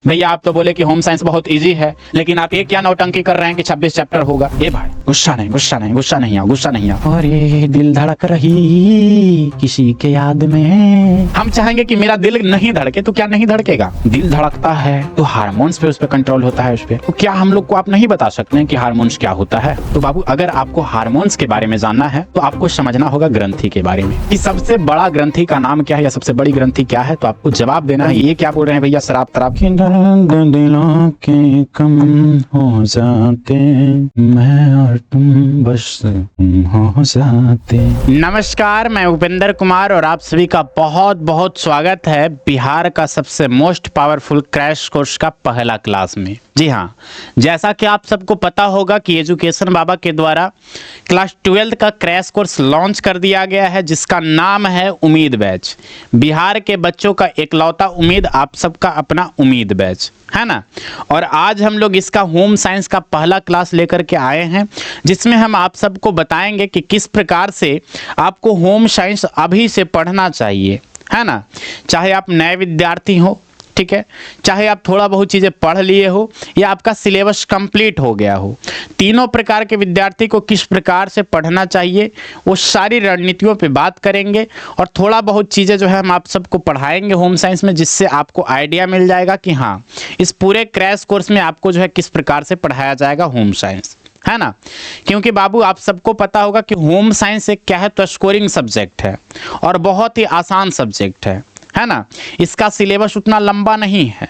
भैया आप तो बोले कि होम साइंस बहुत इजी है, लेकिन आप ये क्या नौटंकी कर रहे हैं कि 26 चैप्टर होगा। ए भाई गुस्सा नहीं, गुस्सा नहीं, गुस्सा नहीं आओ, गुस्सा नहीं आओ। और ये दिल धड़क रही किसी के याद में। हम चाहेंगे कि मेरा दिल नहीं धड़के, तो क्या नहीं धड़केगा? दिल धड़कता है तो हार्मोन्स पे उस पर कंट्रोल होता है उस पे। तो क्या हम लोग को आप नहीं बता सकते हैं कि हार्मोन्स क्या होता है? तो बाबू अगर आपको हार्मोन्स के बारे में जानना है तो आपको समझना होगा ग्रंथि के बारे में, कि सबसे बड़ा ग्रंथि का नाम क्या है या सबसे बड़ी ग्रंथि क्या है। तो आपको जवाब देना है। ये क्या बोल रहे हैं भैया, शराब तराब की दिलों के कम हो जाते, मैं और तुम बस हो जाते। नमस्कार, मैं उपेंद्र कुमार और आप सभी का बहुत बहुत स्वागत है बिहार का सबसे मोस्ट पावरफुल क्रैश कोर्स का पहला क्लास में। जी हाँ, जैसा कि आप सबको पता होगा कि एजुकेशन बाबा के द्वारा क्लास 12 का क्रैश कोर्स लॉन्च कर दिया गया है, जिसका नाम है उम्मीद बैच। बिहार के बच्चों का एकलौता उम्मीद, आप सबका अपना उम्मीद बैच है ना। और आज हम लोग इसका होम साइंस का पहला क्लास लेकर के आए हैं, जिसमें हम आप सबको बताएंगे कि किस प्रकार से आपको होम साइंस अभी से पढ़ना चाहिए, है ना। चाहे आप नए विद्यार्थी हो, ठीक है, चाहे आप थोड़ा बहुत चीज़ें पढ़ लिए हो या आपका सिलेबस कंप्लीट हो गया हो, तीनों प्रकार के विद्यार्थी को किस प्रकार से पढ़ना चाहिए वो सारी रणनीतियों पे बात करेंगे। और थोड़ा बहुत चीज़ें जो है हम आप सबको पढ़ाएंगे होम साइंस में, जिससे आपको आइडिया मिल जाएगा कि हाँ इस पूरे क्रैश कोर्स में आपको जो है किस प्रकार से पढ़ाया जाएगा होम साइंस, है ना। क्योंकि बाबू आप सबको पता होगा कि होम साइंस एक क्या है, तो स्कोरिंग सब्जेक्ट है और बहुत ही आसान सब्जेक्ट है ना। इसका सिलेबस उतना लंबा नहीं है।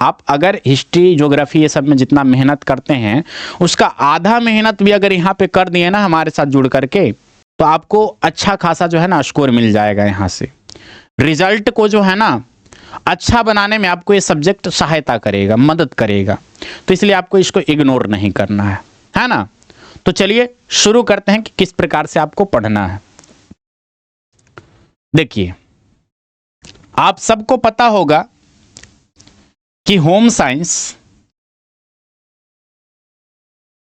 आप अगर हिस्ट्री ज्योग्राफी ये सब में जितना मेहनत करते हैं, उसका आधा मेहनत भी अगर यहाँ पे कर दिए ना हमारे साथ जुड़ करके, तो आपको अच्छा खासा जो है ना स्कोर मिल जाएगा। यहाँ से रिजल्ट को जो है ना अच्छा बनाने में आपको ये सब्जेक्ट सहायता करेगा, मदद करेगा। तो इसलिए आपको इसको इग्नोर नहीं करना है ना। तो चलिए शुरू करते हैं कि किस प्रकार से आपको पढ़ना है। देखिए, आप सबको पता होगा कि होम साइंस,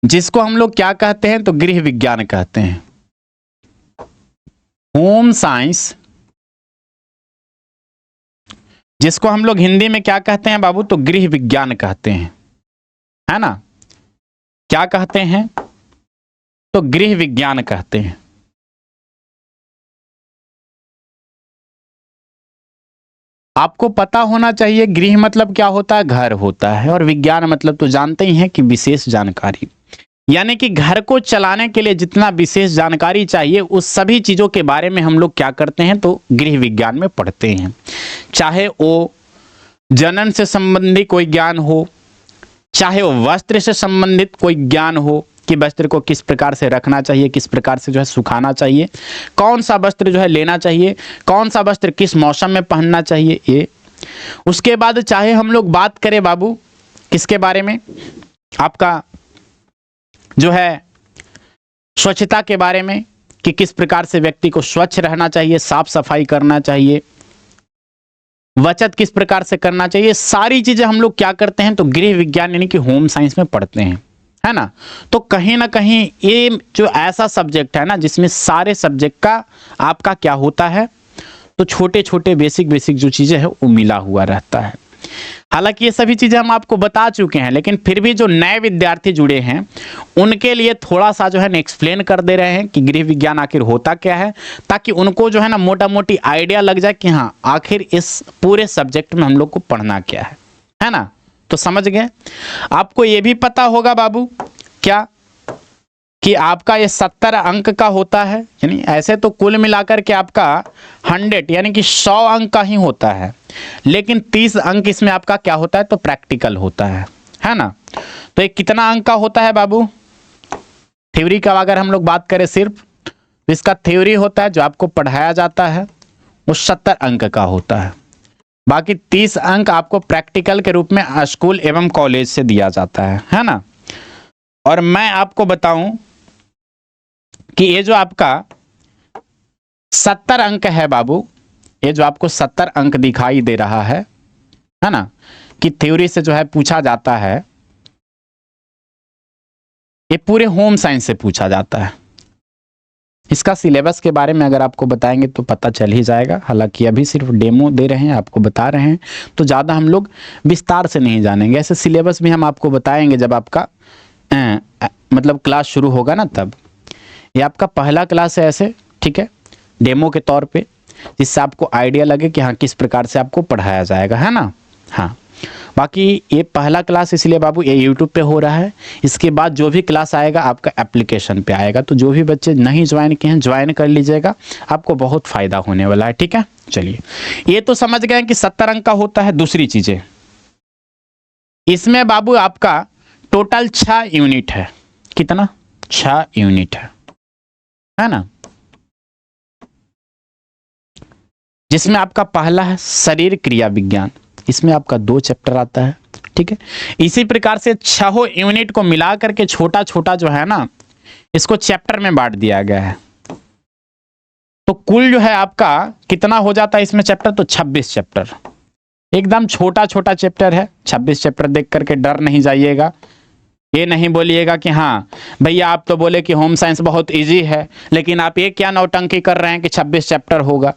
जिसको हम लोग क्या कहते हैं, तो गृह विज्ञान कहते हैं। होम साइंस जिसको हम लोग हिंदी में क्या कहते हैं बाबू, तो गृह विज्ञान कहते हैं, है ना। क्या कहते हैं, तो गृह विज्ञान कहते हैं। आपको पता होना चाहिए गृह मतलब क्या होता है, घर होता है, और विज्ञान मतलब तो जानते ही हैं कि विशेष जानकारी। यानी कि घर को चलाने के लिए जितना विशेष जानकारी चाहिए, उस सभी चीज़ों के बारे में हम लोग क्या करते हैं, तो गृह विज्ञान में पढ़ते हैं। चाहे वो जनन से संबंधित कोई ज्ञान हो, चाहे वो वस्त्र से संबंधित कोई ज्ञान हो कि वस्त्र को किस प्रकार से रखना चाहिए, किस प्रकार से जो है सुखाना चाहिए, कौन सा वस्त्र जो है लेना चाहिए, कौन सा वस्त्र किस मौसम में पहनना चाहिए, ये। उसके बाद चाहे हम लोग बात करें बाबू किसके बारे में, आपका जो है स्वच्छता के बारे में, कि किस प्रकार से व्यक्ति को स्वच्छ रहना चाहिए, साफ सफाई करना चाहिए, बचत किस प्रकार से करना चाहिए, सारी चीजें हम लोग क्या करते हैं, तो गृह विज्ञान यानी कि होम साइंस में पढ़ते हैं, है ना। तो कहीं ना कहीं ये जो ऐसा सब्जेक्ट है ना, जिसमें सारे सब्जेक्ट का आपका क्या होता है, तो छोटे छोटे बेसिक बेसिक जो चीजें हैं वो मिला हुआ रहता है। हालांकि ये सभी चीजें हम आपको बता चुके हैं, लेकिन फिर भी जो नए विद्यार्थी जुड़े हैं उनके लिए थोड़ा सा जो है ना एक्सप्लेन कर दे रहे हैं कि गृह विज्ञान आखिर होता क्या है, ताकि उनको जो है ना मोटा मोटी आइडिया लग जाए कि हाँ आखिर इस पूरे सब्जेक्ट में हम लोग को पढ़ना क्या है ना। तो समझ गए। आपको ये भी पता होगा बाबू क्या, कि आपका ये 70 अंक का होता है। यानी ऐसे तो कुल मिलाकर के आपका 100 यानी कि 100 अंक का ही होता है, लेकिन 30 अंक इसमें आपका क्या होता है, तो प्रैक्टिकल होता है ना। तो ये कितना अंक का होता है बाबू, थ्योरी का अगर हम लोग बात करें सिर्फ, तो इसका थ्योरी होता है जो आपको पढ़ाया जाता है, वो 70 अंक का होता है। बाकी 30 अंक आपको प्रैक्टिकल के रूप में स्कूल एवं कॉलेज से दिया जाता है ना। और मैं आपको बताऊं कि ये जो आपका 70 अंक है बाबू, ये जो आपको 70 अंक दिखाई दे रहा है ना, कि थ्योरी से जो है पूछा जाता है, ये पूरे होम साइंस से पूछा जाता है। इसका सिलेबस के बारे में अगर आपको बताएंगे तो पता चल ही जाएगा, हालांकि अभी सिर्फ डेमो दे रहे हैं, आपको बता रहे हैं, तो ज़्यादा हम लोग विस्तार से नहीं जानेंगे। ऐसे सिलेबस भी हम आपको बताएंगे जब आपका मतलब क्लास शुरू होगा ना तब। ये आपका पहला क्लास है ऐसे, ठीक है, डेमो के तौर पे, जिससे आपको आइडिया लगे कि हाँ किस प्रकार से आपको पढ़ाया जाएगा, है ना। हाँ, बाकी ये पहला क्लास इसलिए बाबू ये यूट्यूब पे हो रहा है। इसके बाद जो भी क्लास आएगा आपका एप्लीकेशन पे आएगा, तो जो भी बच्चे नहीं ज्वाइन किए हैं ज्वाइन कर लीजिएगा, आपको बहुत फ़ायदा होने वाला है, ठीक है। चलिए, ये तो समझ गए कि 70 अंक का होता है। दूसरी चीज़ें इसमें बाबू आपका टोटल 6 यूनिट है। कितना? 6 यूनिट है ना, जिसमें आपका पहला है शरीर क्रिया विज्ञान, इसमें आपका 2 चैप्टर आता है, ठीक है। इसी प्रकार से 6 यूनिट को मिला करके छोटा छोटा जो है ना, इसको चैप्टर में बांट दिया गया है। तो कुल जो है आपका कितना हो जाता है इसमें चैप्टर? तो 26 चैप्टर, एकदम छोटा छोटा चैप्टर है। 26 चैप्टर देख करके डर नहीं जाइएगा, ये नहीं बोलिएगा कि हाँ भैया आप तो बोले कि होम साइंस बहुत इजी है, लेकिन आप ये क्या नौटंकी कर रहे हैं कि 26 चैप्टर होगा।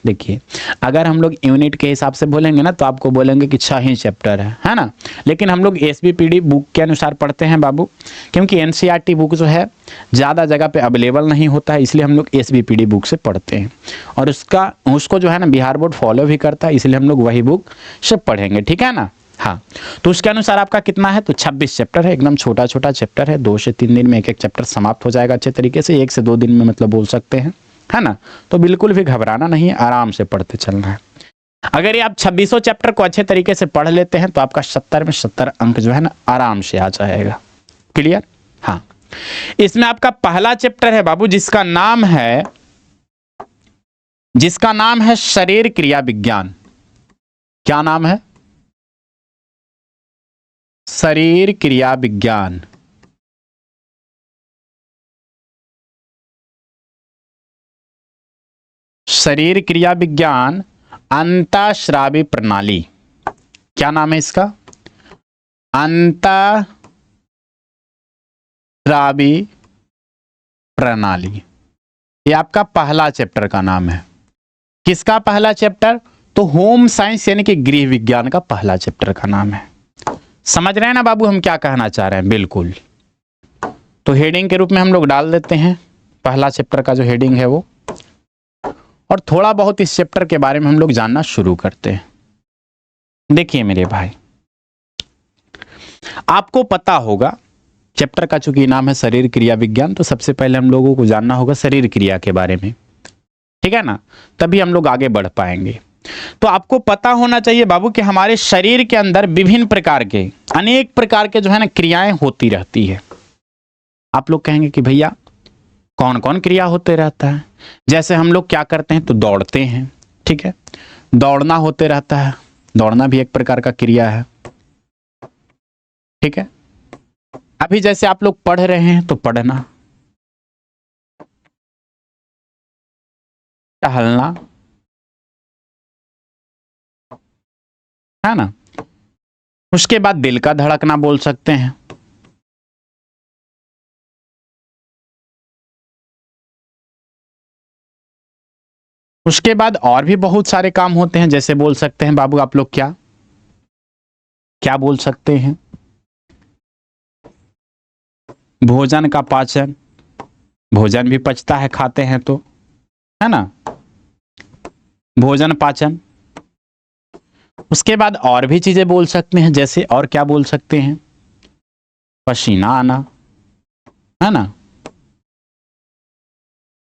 देखिए, अगर हम लोग यूनिट के हिसाब से बोलेंगे ना तो आपको बोलेंगे कि 6 ही चैप्टर है ना। लेकिन हम लोग एसबीपीडी बुक के अनुसार पढ़ते हैं बाबू, क्योंकि एनसीईआरटी बुक जो है ज़्यादा जगह पे अवेलेबल नहीं होता है, इसलिए हम लोग एसबीपीडी बुक से पढ़ते हैं। और उसको जो है ना बिहार बोर्ड फॉलो भी करता है, इसलिए हम लोग वही बुक से पढ़ेंगे, ठीक है ना। हाँ, तो उसके अनुसार आपका कितना है? तो 26 चैप्टर है, एकदम छोटा छोटा चैप्टर है। 2 से 3 दिन में एक एक चैप्टर समाप्त हो जाएगा अच्छे तरीके से, 1 से 2 दिन में मतलब बोल सकते हैं, है ना। तो बिल्कुल भी घबराना नहीं है, आराम से पढ़ते चलना है। अगर ये आप 26 चैप्टर को अच्छे तरीके से पढ़ लेते हैं तो आपका 70 में 70 अंक जो है ना आराम से आ जाएगा। क्लियर? हाँ, इसमें आपका पहला चैप्टर है बाबू जिसका नाम है शरीर क्रिया विज्ञान। क्या नाम है? शरीर क्रिया विज्ञान। शरीर क्रिया विज्ञान अंतःस्रावी प्रणाली। क्या नाम है इसका? अंतःस्रावी प्रणाली। ये आपका पहला चैप्टर का नाम है। किसका पहला चैप्टर? तो होम साइंस यानी कि गृह विज्ञान का पहला चैप्टर का नाम है। समझ रहे हैं ना बाबू हम क्या कहना चाह रहे हैं? बिल्कुल। तो हेडिंग के रूप में हम लोग डाल देते हैं पहला चैप्टर का जो हेडिंग है वो, और थोड़ा बहुत इस चैप्टर के बारे में हम लोग जानना शुरू करते हैं। देखिए मेरे भाई, आपको पता होगा चैप्टर का चूंकि नाम है शरीर क्रिया विज्ञान, तो सबसे पहले हम लोगों को जानना होगा शरीर क्रिया के बारे में, ठीक है ना, तभी हम लोग आगे बढ़ पाएंगे। तो आपको पता होना चाहिए बाबू कि हमारे शरीर के अंदर विभिन्न प्रकार के अनेक प्रकार के जो है ना क्रियाएं होती रहती है। आप लोग कहेंगे कि भैया कौन कौन क्रिया होते रहता है? जैसे हम लोग क्या करते हैं तो दौड़ते हैं, ठीक है, दौड़ना होते रहता है, दौड़ना भी एक प्रकार का क्रिया है, ठीक है। अभी जैसे आप लोग पढ़ रहे हैं तो पढ़ना, टहलना, है ना। उसके बाद दिल का धड़कना बोल सकते हैं, उसके बाद और भी बहुत सारे काम होते हैं। जैसे बोल सकते हैं बाबू आप लोग क्या क्या बोल सकते हैं? भोजन का पाचन, भोजन भी पचता है खाते हैं तो, है ना, भोजन पाचन। उसके बाद और भी चीजें बोल सकते हैं, जैसे और क्या बोल सकते हैं? पसीना आना, है ना,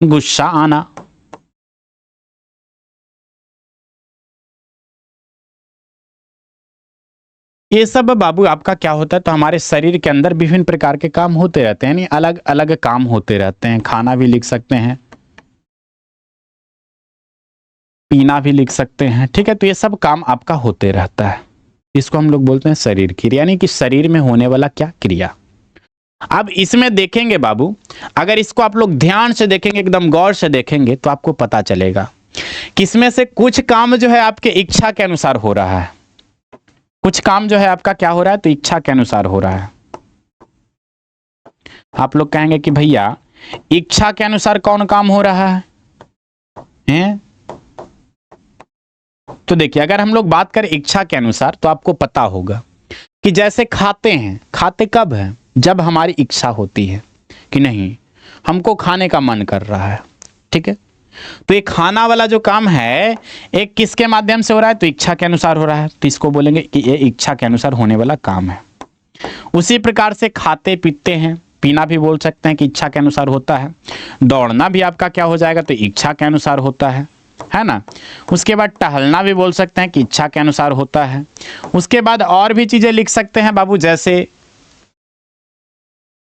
गुस्सा आना, ये सब बाबू आपका क्या होता है? तो हमारे शरीर के अंदर विभिन्न प्रकार के काम होते रहते हैं, यानी अलग अलग काम होते रहते हैं। खाना भी लिख सकते हैं, पीना भी लिख सकते हैं, ठीक है। तो ये सब काम आपका होते रहता है, इसको हम लोग बोलते हैं शरीर क्रिया, यानी कि शरीर में होने वाला क्या क्रिया। अब इसमें देखेंगे बाबू, अगर इसको आप लोग ध्यान से देखेंगे, एकदम गौर से देखेंगे, तो आपको पता चलेगा कि इसमें से कुछ काम जो है आपके इच्छा के अनुसार हो रहा है, कुछ काम जो है आपका क्या हो रहा है? तो इच्छा के अनुसार हो रहा है। आप लोग कहेंगे कि भैया इच्छा के अनुसार कौन काम हो रहा है हैं? तो देखिए, अगर हम लोग बात करें इच्छा के अनुसार तो आपको पता होगा कि जैसे खाते हैं, खाते कब है? जब हमारी इच्छा होती है कि नहीं हमको खाने का मन कर रहा है, ठीक है। तो ये खाना वाला जो काम है एक किसके माध्यम से हो रहा है? तो इच्छा के अनुसार हो रहा है, तो इसको बोलेंगे कि ये इच्छा के अनुसार होने वाला काम है। उसी प्रकार से खाते पीते हैं, पीना भी बोल सकते हैं कि इच्छा के अनुसार होता है। दौड़ना भी आपका क्या हो जाएगा? तो इच्छा के अनुसार होता है ना। उसके बाद टहलना भी बोल सकते हैं कि इच्छा के अनुसार होता है। उसके बाद और भी चीजें लिख सकते हैं बाबू, जैसे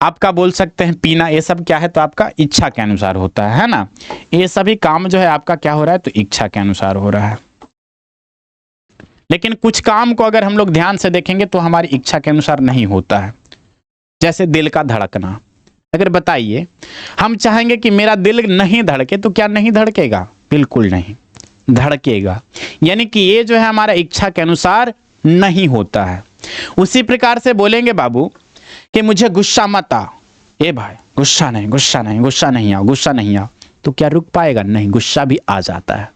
आपका बोल सकते हैं पीना, ये सब क्या है? तो आपका इच्छा के अनुसार होता है ना। ये सभी काम जो है आपका क्या हो रहा है? तो इच्छा के अनुसार हो रहा है। लेकिन कुछ काम को अगर हम लोग ध्यान से देखेंगे तो हमारी इच्छा के अनुसार नहीं होता है। जैसे दिल का धड़कना, अगर बताइए हम चाहेंगे कि मेरा दिल नहीं धड़के, तो क्या नहीं धड़केगा? बिल्कुल नहीं, धड़केगा। यानी कि ये जो है हमारा इच्छा के अनुसार नहीं होता है। उसी प्रकार से बोलेंगे बाबू कि मुझे गुस्सा मत आ, ए भाई गुस्सा नहीं, गुस्सा नहीं, गुस्सा नहीं आओ, गुस्सा नहीं आओ, तो क्या रुक पाएगा? नहीं, गुस्सा भी आ जाता है,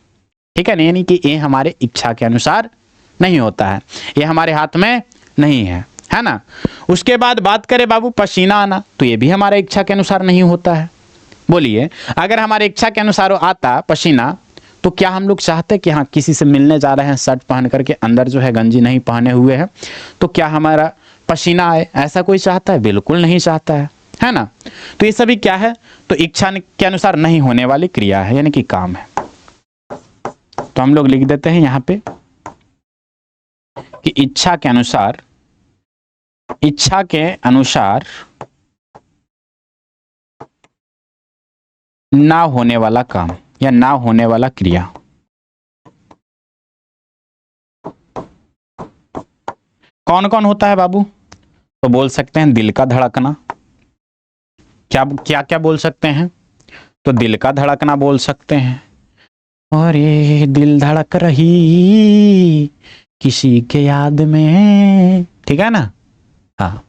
ठीक है ना। यानी कि ये हमारे इच्छा के अनुसार नहीं होता है, ये हमारे हाथ में नहीं है ना। उसके बाद बात करें बाबू पसीना आना, तो ये भी हमारे इच्छा के अनुसार नहीं होता है। बोलिए, अगर हमारे इच्छा के अनुसार आता पसीना, तो क्या हम लोग चाहते कि हाँ किसी से मिलने जा रहे हैं, शर्ट पहन करके अंदर जो है गंजी नहीं पहने हुए हैं, तो क्या हमारा पसीना आए? ऐसा कोई चाहता है? बिल्कुल नहीं चाहता है ना। तो ये सभी क्या है? तो इच्छा के अनुसार नहीं होने वाली क्रिया है, यानी कि काम है। तो हम लोग लिख देते हैं यहां पे कि इच्छा के अनुसार, इच्छा के अनुसार ना होने वाला काम या ना होने वाला क्रिया। कौन कौन होता है बाबू? तो बोल सकते हैं दिल का धड़कना। क्या क्या क्या बोल सकते हैं? तो दिल का धड़कना बोल सकते हैं, और ये दिल धड़क रही किसी के याद में, ठीक है ना। हाँ,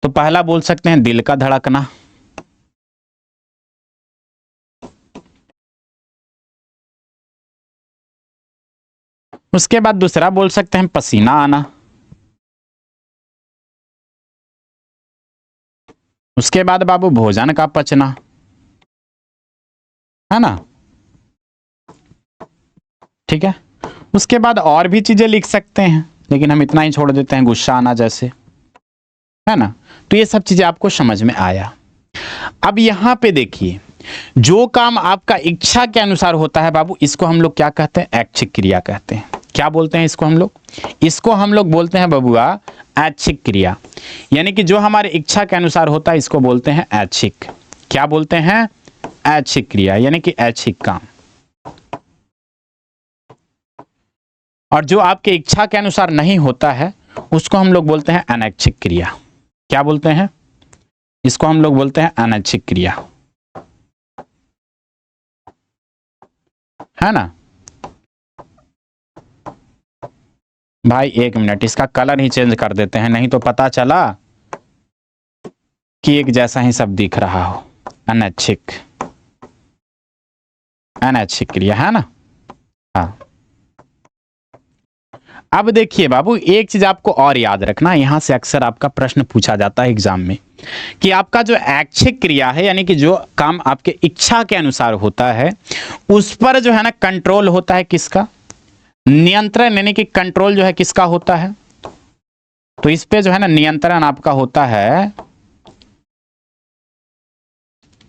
तो पहला बोल सकते हैं दिल का धड़कना। उसके बाद दूसरा बोल सकते हैं पसीना आना। उसके बाद बाबू भोजन का पचना, है ना, ठीक है। उसके बाद और भी चीजें लिख सकते हैं, लेकिन हम इतना ही छोड़ देते हैं, गुस्सा आना जैसे, है ना। तो ये सब चीजें आपको समझ में आया। अब यहां पे देखिए, जो काम आपका इच्छा के अनुसार होता है बाबू, इसको हम लोग क्या कहते हैं? ऐच्छिक क्रिया कहते हैं। क्या बोलते हैं इसको हम लोग? इसको हम लोग बोलते हैं बबुआ ऐच्छिक क्रिया। यानी कि जो हमारे इच्छा के अनुसार होता है इसको बोलते हैं ऐच्छिक। क्या बोलते हैं? ऐच्छिक क्रिया, यानी कि ऐच्छिक काम। और जो आपके इच्छा के अनुसार नहीं होता है उसको हम लोग बोलते हैं अनैच्छिक क्रिया। क्या बोलते हैं? इसको हम लोग बोलते हैं अनैच्छिक क्रिया, है ना। भाई एक मिनट, इसका कलर ही चेंज कर देते हैं, नहीं तो पता चला कि एक जैसा ही सब दिख रहा हो। अनैच्छिक, अनैच्छिक क्रिया, है ना। हाँ, अब देखिए बाबू, एक चीज आपको और याद रखना, यहां से अक्सर आपका प्रश्न पूछा जाता है एग्जाम में, कि आपका जो ऐच्छिक क्रिया है, यानी कि जो काम आपके इच्छा के अनुसार होता है, उस पर जो है ना कंट्रोल होता है किसका? नियंत्रण, यानी कि कंट्रोल जो है किसका होता है? तो इस पे जो है ना नियंत्रण आपका होता है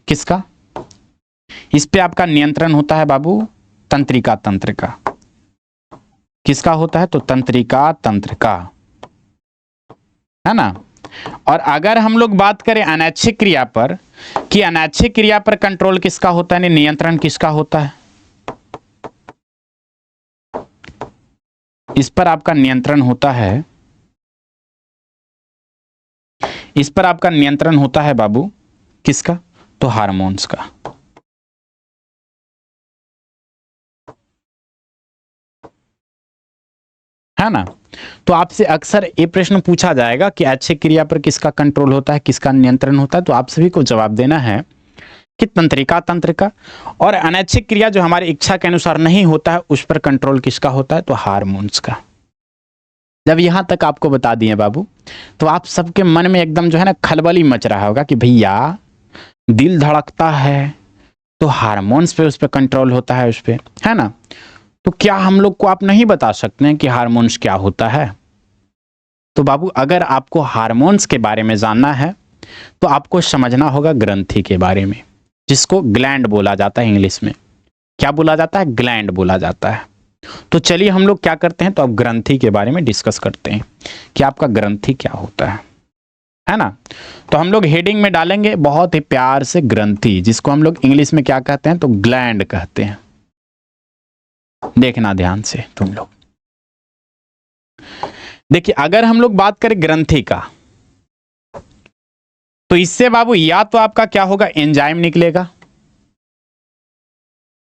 किसका? इस पे आपका नियंत्रण होता है बाबू तंत्रिका तंत्र का। किसका होता है? तो तंत्रिका तंत्र का, है ना। और अगर हम लोग बात करें अनैच्छिक क्रिया पर, कि अनैच्छिक क्रिया पर कंट्रोल किसका होता है, नियंत्रण किसका होता है? इस पर आपका नियंत्रण होता है, इस पर आपका नियंत्रण होता है बाबू किसका? तो हार्मोन्स का। है ना। तो आपसे अक्सर ये प्रश्न पूछा जाएगा कि ऐच्छिक क्रिया पर किसका कंट्रोल होता है, किसका नियंत्रण होता है। तो आप सभी को जवाब देना है कि तंत्रिका तंत्रिका। और अनैच्छिक क्रिया जो हमारी इच्छा के अनुसार नहीं होता है उस पर कंट्रोल किसका होता है, तो हार्मोन्स का। जब यहां तक आपको बता दिए बाबू, तो आप सबके मन में एकदम जो है ना खलबली मच रहा होगा कि भैया दिल धड़कता है तो हार्मोन्स पे उस पर कंट्रोल होता है, उस पे, है ना। तो क्या हम लोग को आप नहीं बता सकते हैं कि हार्मोन्स क्या होता है। तो बाबू अगर आपको हार्मोन्स के बारे में जानना है तो आपको समझना होगा ग्रंथि के बारे में, जिसको ग्लैंड बोला जाता है इंग्लिश में। क्या बोला जाता है, ग्लैंड बोला जाता है। तो चलिए हम लोग क्या करते हैं, तो अब ग्रंथि के बारे में डिस्कस करते हैं कि आपका ग्रंथि क्या होता है ना। तो हम लोग हेडिंग में डालेंगे बहुत ही प्यार से ग्रंथि, जिसको हम लोग इंग्लिश में क्या कहते हैं, तो ग्लैंड कहते हैं। देखना ध्यान से तुम लोग। देखिए अगर हम लोग बात करें ग्रंथि का, तो इससे बाबू या तो आपका क्या होगा, एंजाइम निकलेगा,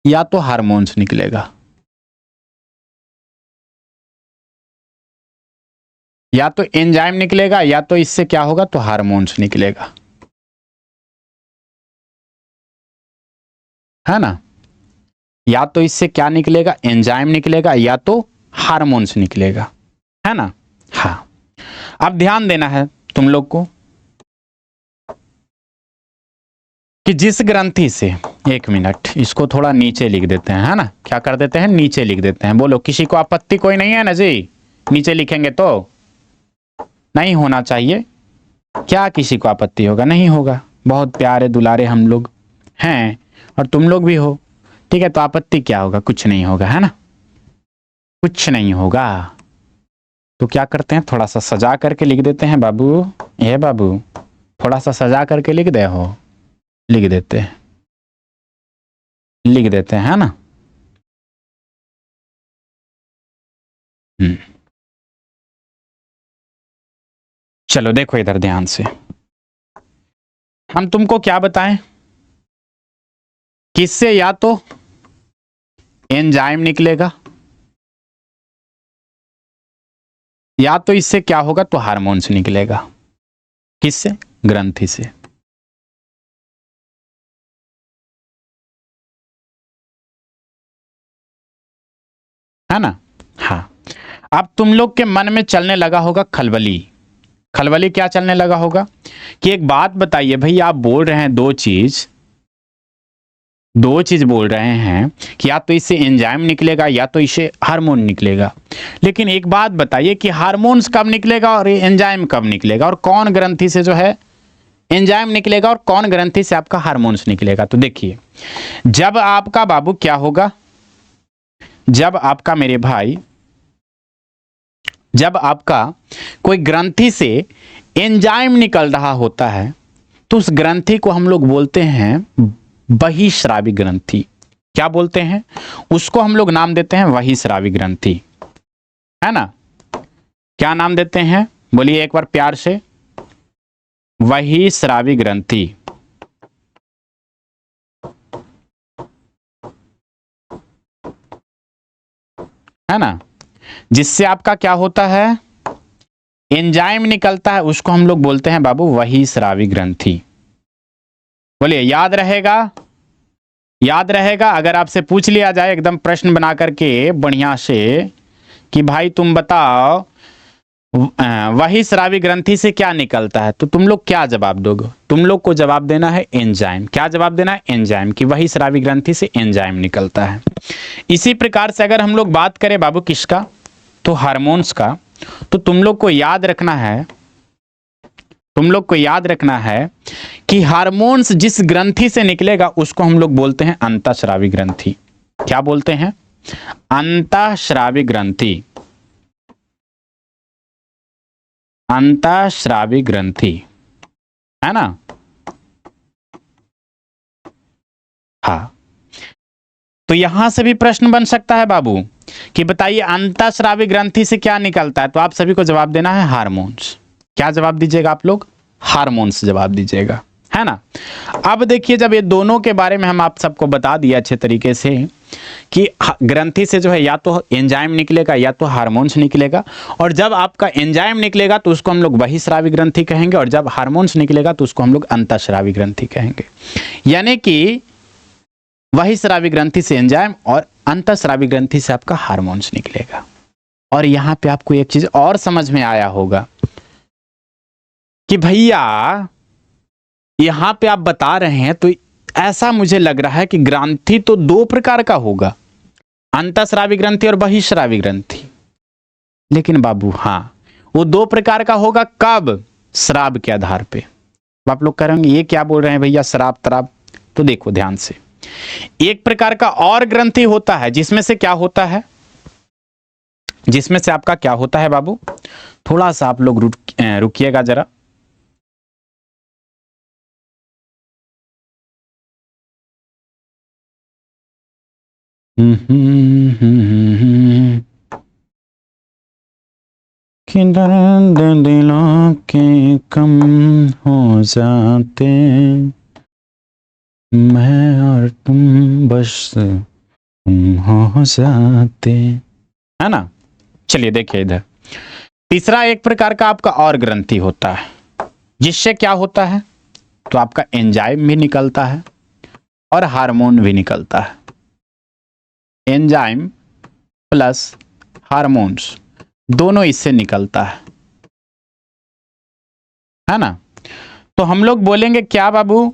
या तो हार्मोन्स निकलेगा। या तो एंजाइम निकलेगा, या तो इससे क्या होगा, तो हार्मोन्स निकलेगा, है ना। या तो इससे क्या निकलेगा, एंजाइम निकलेगा, या तो हार्मोन्स निकलेगा, है ना। हाँ, अब ध्यान देना है तुम लोग को कि जिस ग्रंथि से, एक मिनट इसको थोड़ा नीचे लिख देते हैं, है ना। क्या कर देते हैं, नीचे लिख देते हैं। बोलो किसी को आपत्ति कोई नहीं है ना जी, नीचे लिखेंगे तो नहीं होना चाहिए। क्या किसी को आपत्ति होगा, नहीं होगा। बहुत प्यारे दुलारे हम लोग हैं और तुम लोग भी हो, ठीक है। तो आपत्ति क्या होगा, कुछ नहीं होगा, है ना, कुछ नहीं होगा। तो क्या करते हैं, थोड़ा सा सजा करके लिख देते हैं बाबू। ये बाबू थोड़ा सा सजा करके लिख दे हो, लिख देते हैं, लिख देते हैं, है ना। चलो देखो इधर ध्यान से, हम तुमको क्या बताएं, किससे या तो एंजाइम निकलेगा, या तो इससे क्या होगा, तो हार्मोन्स निकलेगा। किससे, ग्रंथि से, है ना। हाँ, अब तुम लोग के मन में चलने लगा होगा खलबली। खलबली क्या चलने लगा होगा कि एक बात बताइए भाई, आप बोल रहे हैं दो चीज बोल रहे हैं कि या तो इससे एंजाइम निकलेगा, या तो इससे हार्मोन निकलेगा। लेकिन एक बात बताइए कि हार्मोन्स कब निकलेगा और एंजाइम कब निकलेगा, और कौन ग्रंथि से जो है एंजाइम निकलेगा और कौन ग्रंथि से आपका हार्मोन्स निकलेगा। तो देखिए, जब आपका बाबू क्या होगा, जब आपका मेरे भाई, जब आपका कोई ग्रंथि से एंजाइम निकल रहा होता है तो उस ग्रंथि को हम लोग बोलते हैं बहिस्रावी ग्रंथि। क्या बोलते हैं, उसको हम लोग नाम देते हैं बहिस्रावी ग्रंथि, है ना। क्या नाम देते हैं, बोलिए एक बार प्यार से, बहिस्रावी ग्रंथि, है ना। जिससे आपका क्या होता है, एंजाइम निकलता है, उसको हम लोग बोलते हैं बाबू बहिस्रावी ग्रंथि। बोलिए याद रहेगा, याद रहेगा। अगर आपसे पूछ लिया जाए एकदम प्रश्न बना करके बढ़िया से कि भाई तुम बताओ बहिस्रावी ग्रंथि से क्या निकलता है, तो तुम लोग क्या जवाब दोगे, तुम लोग को जवाब देना है एंजाइम। क्या जवाब देना है, एंजाइम, कि बहिस्रावी ग्रंथि से एंजाइम निकलता है। इसी प्रकार से अगर हम लोग बात करें बाबू किसका, तो हार्मोन्स का, तो तुम लोग को याद रखना है, तुम लोग को याद रखना है कि हार्मोन्स जिस ग्रंथि से निकलेगा उसको हम लोग बोलते हैं अंतःस्रावी ग्रंथि। क्या बोलते हैं, अंतःस्रावी ग्रंथि, अंतःस्रावी ग्रंथि, है ना। हाँ, तो यहां से भी प्रश्न बन सकता है बाबू कि बताइए अंतःस्रावी ग्रंथि से क्या निकलता है, तो आप सभी को जवाब देना है हार्मोन्स। क्या जवाब दीजिएगा आप लोग, हार्मोन्स जवाब दीजिएगा, है ना। अब देखिए, जब ये दोनों के बारे में हम आप सबको बता दिया अच्छे तरीके से, कि ग्रंथि से जो है या तो एंजाइम निकलेगा या तो हार्मोन्स निकलेगा, और जब आपका एंजाइम निकलेगा तो उसको हम लोग बहिस्रावी ग्रंथि कहेंगे, और जब हार्मोन्स निकलेगा तो उसको हम लोग अंतःस्रावी ग्रंथि कहेंगे। यानी कि बहिस्रावी ग्रंथि से एंजाइम और अंतःस्रावी ग्रंथि से आपका हार्मोन्स निकलेगा। और यहां पे आपको एक चीज और समझ में आया होगा कि भैया यहां पे आप बता रहे हैं तो ऐसा मुझे लग रहा है कि ग्रंथि तो दो प्रकार का होगा, अंतःस्रावी ग्रंथि और बहिस्रावी ग्रंथि। लेकिन बाबू हाँ, वो दो प्रकार का होगा कब? स्राव के आधार पे। आप लोग कहेंगे ये क्या बोल रहे हैं भैया, स्राव तराव? तो देखो ध्यान से, एक प्रकार का और ग्रंथि होता है जिसमें से क्या होता है, जिसमें से आपका क्या होता है बाबू, थोड़ा सा आप लोग रुकिएगा जरा। कि दर्द दिलों के कम हो जाते, मैं और तुम बस तुम हो जाते, है ना। चलिए देखिए इधर, तीसरा एक प्रकार का आपका और ग्रंथि होता है जिससे क्या होता है, तो आपका एंजाइम भी निकलता है और हार्मोन भी निकलता है। एंजाइम प्लस हार्मोन्स दोनों इससे निकलता है ना। तो हम लोग बोलेंगे क्या बाबू,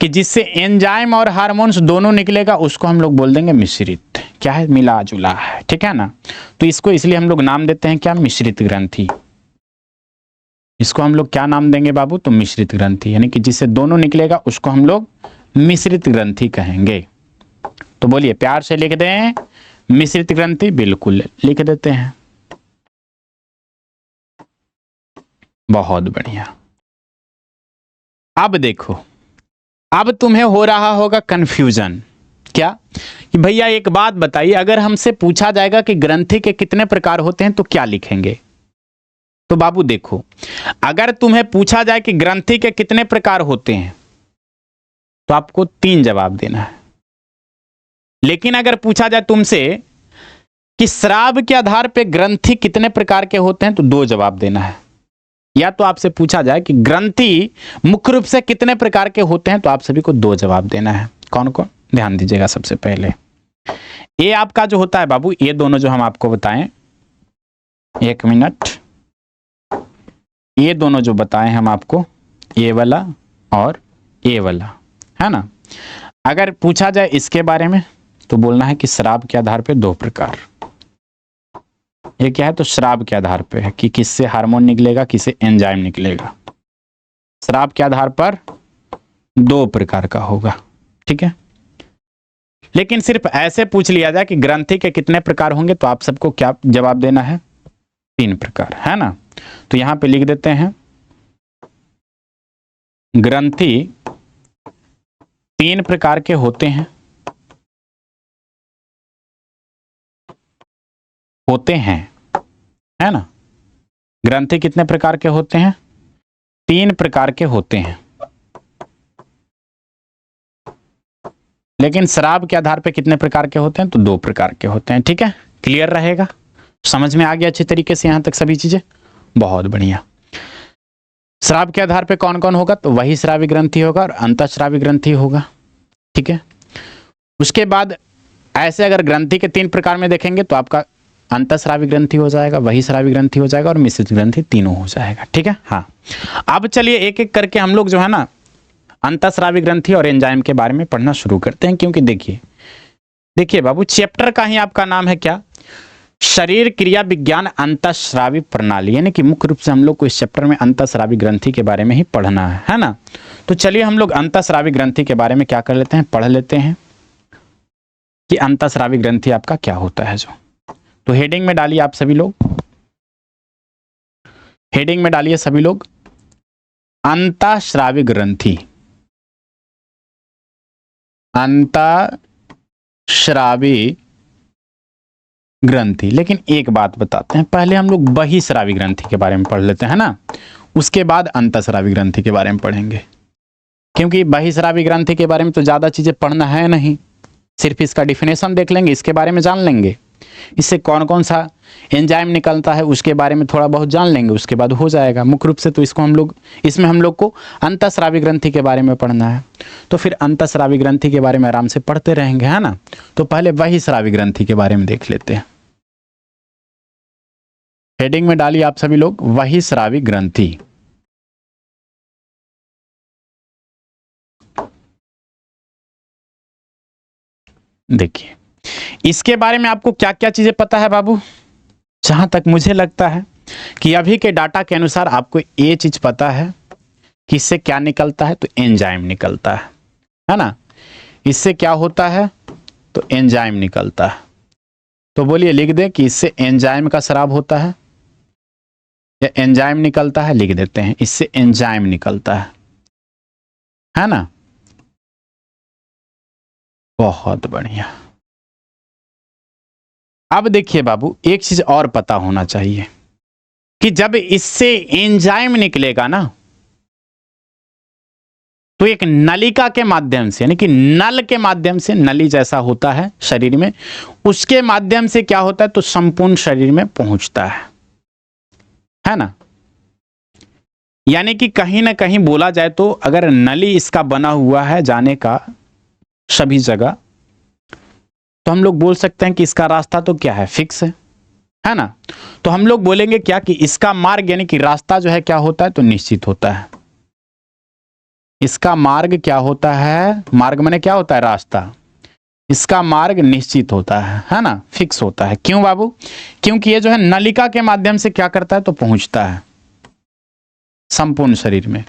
कि जिससे एंजाइम और हार्मोन्स दोनों निकलेगा उसको हम लोग बोल देंगे मिश्रित। क्या है, मिला जुला है, ठीक है ना। तो इसको इसलिए हम लोग नाम देते हैं क्या, मिश्रित ग्रंथि। इसको हम लोग क्या नाम देंगे बाबू, तो मिश्रित ग्रंथि, यानी कि जिससे दोनों निकलेगा उसको हम लोग मिश्रित ग्रंथि कहेंगे। तो बोलिए प्यार से लिख दें मिश्रित ग्रंथि, बिल्कुल लिख देते हैं। बहुत बढ़िया। अब देखो, अब तुम्हें हो रहा होगा कंफ्यूजन, क्या कि भैया एक बात बताइए, अगर हमसे पूछा जाएगा कि ग्रंथि के कितने प्रकार होते हैं तो क्या लिखेंगे। तो बाबू देखो, अगर तुम्हें पूछा जाए कि ग्रंथि के कितने प्रकार होते हैं तो आपको 3 जवाब देना है। लेकिन अगर पूछा जाए तुमसे कि स्राव के आधार पर ग्रंथि कितने प्रकार के होते हैं तो 2 जवाब देना है। या तो आपसे पूछा जाए कि ग्रंथि मुख्य रूप से कितने प्रकार के होते हैं तो आप सभी को 2 जवाब देना है। कौन कौन, ध्यान दीजिएगा। सबसे पहले ये आपका जो होता है बाबू, ये दोनों जो हम आपको बताएं, 1 मिनट, ये दोनों जो बताएं हम आपको, ये वाला और ये वाला, है ना। अगर पूछा जाए इसके बारे में तो बोलना है कि स्राव के आधार पर 2 प्रकार। ये क्या है, तो स्राव के आधार पे है कि किससे हार्मोन निकलेगा, किससे एंजाइम निकलेगा। स्राव के आधार पर 2 प्रकार का होगा, ठीक है। लेकिन सिर्फ ऐसे पूछ लिया जाए कि ग्रंथि के कितने प्रकार होंगे तो आप सबको क्या जवाब देना है, 3 प्रकार, है ना। तो यहां पे लिख देते हैं ग्रंथि 3 प्रकार के होते हैं, है ना। ग्रंथि कितने प्रकार के होते हैं, 3 प्रकार के होते हैं। लेकिन स्राव के आधार पे कितने प्रकार के होते हैं, तो 2 प्रकार के होते हैं, ठीक है। क्लियर रहेगा, समझ में आ गया अच्छी तरीके से यहां तक सभी चीजें, बहुत बढ़िया। स्राव के आधार पे कौन कौन होगा, तो वही स्रावी ग्रंथि होगा और अंतःस्रावी ग्रंथि होगा, ठीक है। उसके बाद ऐसे अगर ग्रंथि के 3 प्रकार में देखेंगे तो आपका अंतःस्रावी ग्रंथि हो जाएगा, वही स्रावी ग्रंथि हो जाएगा और मिश्रित ग्रंथि, तीनों हो जाएगा, ठीक है। हाँ, अब चलिए एक एक करके हम लोग जो है ना अंतःस्रावी ग्रंथि और एंजाइम के बारे में पढ़ना शुरू करते हैं। क्योंकि देखिए बाबू, चैप्टर का ही आपका नाम है क्या, शरीर क्रिया विज्ञान अंतःस्रावी प्रणाली, यानी कि मुख्य रूप से हम लोग को इस चैप्टर में अंतःस्रावी ग्रंथि के बारे में ही पढ़ना है ना। तो चलिए हम लोग अंतःस्रावी ग्रंथि के बारे में क्या कर लेते हैं, पढ़ लेते हैं कि अंतःस्रावी ग्रंथि आपका क्या होता है। जो तो हेडिंग में डालिए आप सभी लोग, हेडिंग में डालिए सभी लोग अंतःस्रावी ग्रंथि, अंतःस्रावी ग्रंथि। लेकिन एक बात बताते हैं, पहले हम लोग बहिस्रावी ग्रंथि के बारे में पढ़ लेते हैं ना, उसके बाद अंतःस्रावी ग्रंथि के बारे में पढ़ेंगे। क्योंकि बहिस्रावी ग्रंथि के बारे में तो ज्यादा चीजें पढ़ना है नहीं, सिर्फ इसका डिफिनेशन देख लेंगे, इसके बारे में जान लेंगे, इससे कौन कौन सा एंजाइम निकलता है उसके बारे में थोड़ा बहुत जान लेंगे, उसके बाद हो जाएगा। मुख्य रूप से तो इसमें हम लोग को अंतःस्रावी ग्रंथि के बारे में पढ़ना है, तो फिर अंतःस्रावी ग्रंथि के बारे में आराम से पढ़ते रहेंगे, है ना। तो पहले बहिःस्रावी ग्रंथि के बारे में देख लेते हैं। हेडिंग में डालिए आप सभी लोग बहिःस्रावी ग्रंथि। देखिए इसके बारे में आपको क्या क्या चीजें पता है बाबू। जहां तक मुझे लगता है कि अभी के डाटा के अनुसार आपको ये चीज पता है कि इससे क्या निकलता है, तो एंजाइम निकलता है ना। इससे क्या होता है, तो एंजाइम निकलता है। तो बोलिए, लिख दे कि इससे एंजाइम का स्राव होता है या एंजाइम निकलता है, लिख देते हैं इससे एंजाइम निकलता है ना। बहुत बढ़िया। अब देखिए बाबू, एक चीज और पता होना चाहिए कि जब इससे एंजाइम निकलेगा ना, तो एक नलिका के माध्यम से, यानी कि नल के माध्यम से, नली जैसा होता है शरीर में, उसके माध्यम से क्या होता है, तो संपूर्ण शरीर में पहुंचता है ना। यानी कि कहीं ना कहीं बोला जाए तो अगर नली इसका बना हुआ है जाने का सभी जगह, तो हम लोग बोल सकते हैं कि इसका रास्ता तो क्या है, फिक्स है ना। तो हम लोग बोलेंगे क्या कि इसका मार्ग यानी कि रास्ता जो है क्या होता है, तो निश्चित होता है। इसका मार्ग क्या होता है, मार्ग माने क्या होता है, रास्ता। इसका मार्ग निश्चित होता है ना, फिक्स होता है। क्यों बाबू, क्योंकि ये जो है नलिका के माध्यम से क्या करता है, तो पहुंचता है संपूर्ण शरीर में।